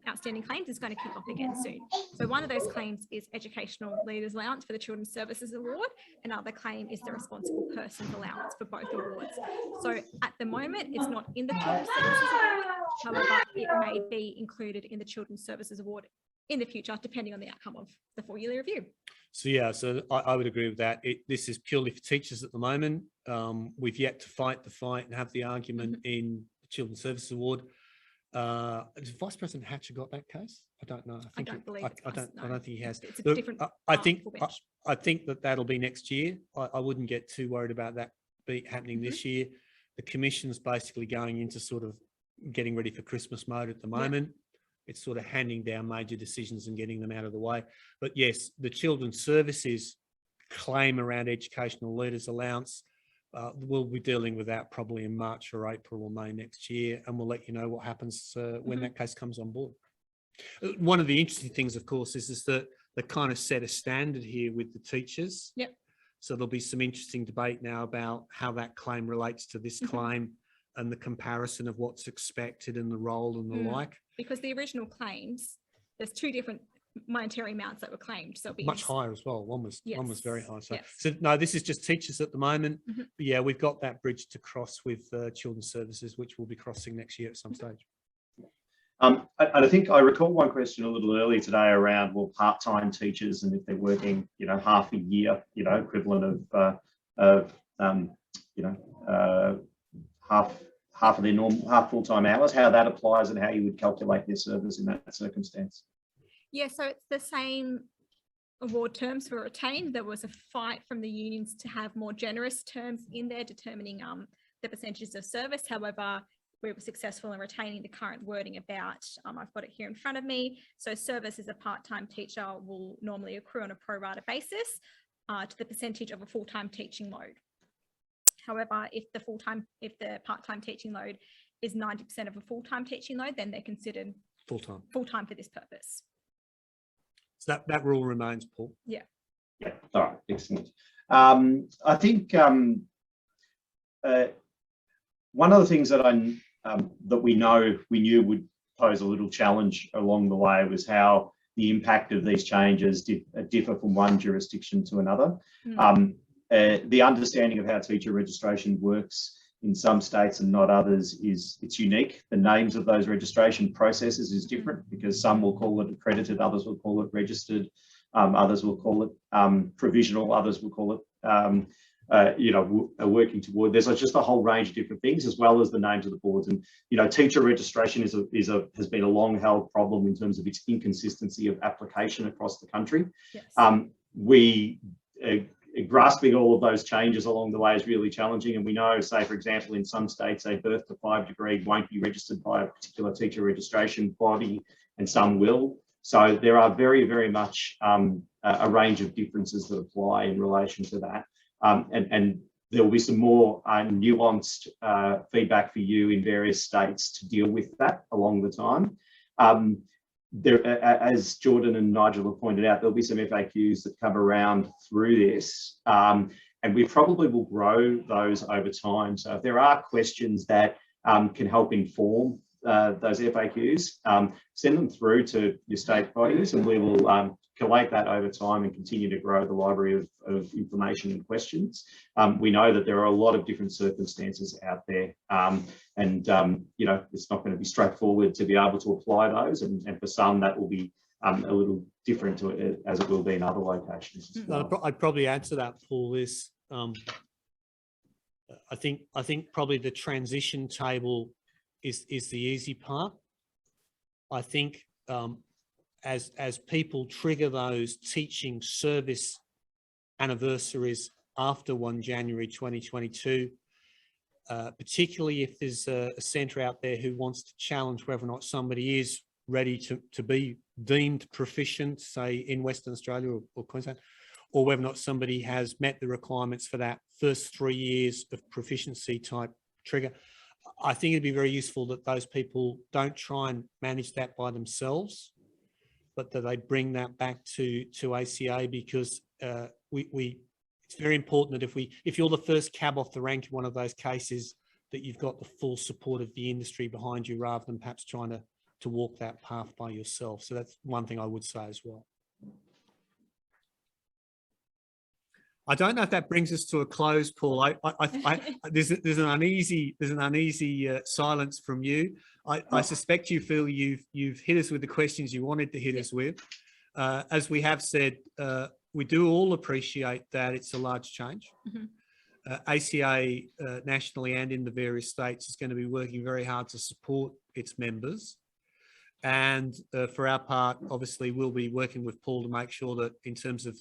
outstanding claims, is going to kick off again soon. So one of those claims is Educational Leaders Allowance for the Children's Services Award. Another claim is the Responsible Persons Allowance for both awards. So at the moment, it's not in the Children's Services Award. However, it may be included in the Children's Services Award in the future, depending on the outcome of the 4-yearly review. So yeah, so I would agree with that. This is purely for teachers at the moment. We've yet to fight the fight and have the argument in the Children's Services Award. Has Vice President Hatcher got that case? I don't know. I don't think he has. It's a different. I think that'll be next year. I wouldn't get too worried about that happening this year. The Commission's basically going into sort of getting ready for Christmas mode at the moment. It's sort of handing down major decisions and getting them out of the way. But yes, the Children's Services claim around educational leaders allowance, we'll be dealing with that probably in March or April or May next year, and we'll let you know what happens when that case comes on board. One of the interesting things, of course, is that they kind of set a standard here with the teachers. Yep. So there'll be some interesting debate now about how that claim relates to this claim and the comparison of what's expected and the role and the like. Because the original claims, there's 2 different monetary amounts that were claimed. So it'll be much higher as well. One was very high. So, Yes. so no, this is just teachers at the moment. But yeah, we've got that bridge to cross with Children's Services, which we'll be crossing next year at some stage. And I think I recall one question a little earlier today around, well, part-time teachers, and if they're working, half a year, equivalent of half of their half full-time hours, how that applies and how you would calculate their service in that circumstance. Yeah, so it's the same award terms were retained. There was a fight from the unions to have more generous terms in there determining the percentages of service. However, we were successful in retaining the current wording about, I've got it here in front of me. So service as a part-time teacher will normally accrue on a pro rata basis to the percentage of a full-time teaching load. However, if the part-time teaching load is 90% of a full-time teaching load, then they're considered full-time for this purpose. So that rule remains, Paul. Yeah. Yeah. All right. Excellent. I think one of the things that we knew would pose a little challenge along the way was how the impact of these changes differ from one jurisdiction to another. The understanding of how teacher registration works in some states and not others it's unique. The names of those registration processes is different because some will call it accredited, others will call it registered, others will call it provisional, others will call it working toward. There's just a whole range of different things, as well as the names of the boards. And teacher registration has been a long held problem in terms of its inconsistency of application across the country. Yes. Grasping all of those changes along the way is really challenging, and we know, say for example, in some states a birth to 5 degree won't be registered by a particular teacher registration body, and some will. So there are very, very much a range of differences that apply in relation to that. And there will be some more nuanced feedback for you in various states to deal with that along the time. As Jordan and Nigel have pointed out, there'll be some FAQs that come around through this, and we probably will grow those over time. So if there are questions that can help inform those FAQs, send them through to your state bodies, and we will collate that over time and continue to grow the library of information and questions. We know that there are a lot of different circumstances out there, and it's not going to be straightforward to be able to apply those, and for some that will be a little different to it, as it will be in other locations as well. I'd probably add to that, Paul, is I think probably the transition table is the easy part. I think as people trigger those teaching service anniversaries after 1 January 2022, particularly if there's a centre out there who wants to challenge whether or not somebody is ready to be deemed proficient, say in Western Australia or Queensland, or whether or not somebody has met the requirements for that first 3 years of proficiency type trigger. I think it'd be very useful that those people don't try and manage that by themselves, but that they bring that back to ACA, because it's very important that if you're the first cab off the rank in one of those cases, that you've got the full support of the industry behind you, rather than perhaps trying to walk that path by yourself. So that's one thing I would say as well. I don't know if that brings us to a close, Paul. There's an uneasy silence from you. I suspect you feel you've hit us with the questions you wanted to hit us with. As we have said, we do all appreciate that it's a large change. ACA nationally and in the various states is going to be working very hard to support its members. And for our part, obviously, we'll be working with Paul to make sure that in terms of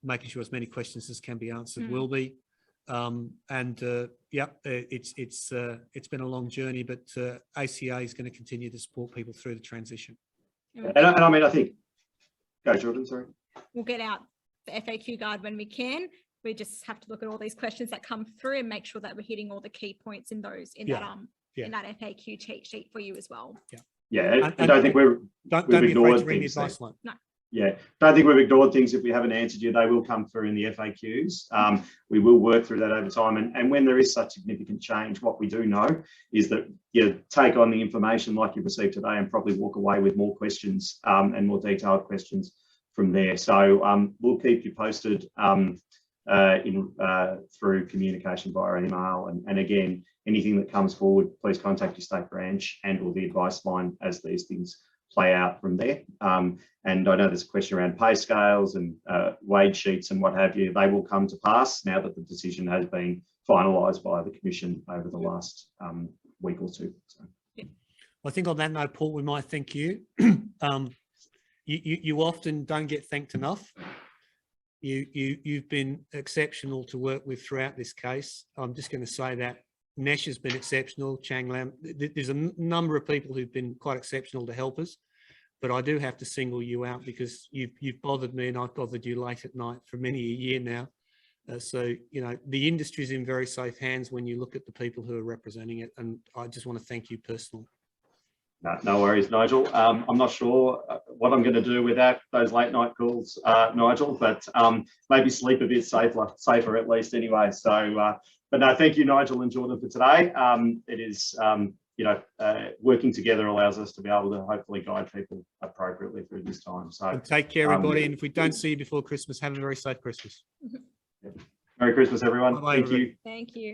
making sure as many questions as can be answered will be. Yeah, it's been a long journey, but ACA is going to continue to support people through the transition. And I mean, I think, go Jordan, sorry. We'll get out the FAQ guide when we can. We just have to look at all these questions that come through and make sure that we're hitting all the key points in those in that FAQ cheat sheet for you as well. Yeah, I don't think we've ignored things. No. Yeah, don't think we've ignored things. If we haven't answered you, they will come through in the FAQs. We will work through that over time. And when there is such significant change, what we do know is that you take on the information like you've received today and probably walk away with more questions and more detailed questions from there. So we'll keep you posted through communication via email. And again, anything that comes forward, please contact your state branch and or the advice line as these things play out from there. And I know there's a question around pay scales and wage sheets and what have you. They will come to pass now that the decision has been finalised by the Commission over the last week or two. So. I think on that note, Paul, we might thank you. You often don't get thanked enough. You've been exceptional to work with throughout this case. I'm just going to say that Nesh has been exceptional. Chang Lam, there's a number of people who've been quite exceptional to help us, but I do have to single you out because you've bothered me and I've bothered you late at night for many a year now. So, you know, the industry is in very safe hands when you look at the people who are representing it. And I just want to thank you personally. No worries, Nigel. I'm not sure what I'm going to do without those late night calls, Nigel, but maybe sleep a bit safer at least anyway. So, but no, thank you, Nigel and Jordan, for today. It is, you know, working together allows us to be able to hopefully guide people appropriately through this time. So and take care, everybody. And if we don't see you before Christmas, have a very safe Christmas. Merry Christmas, everyone. Bye-bye, thank everybody. you. Thank you.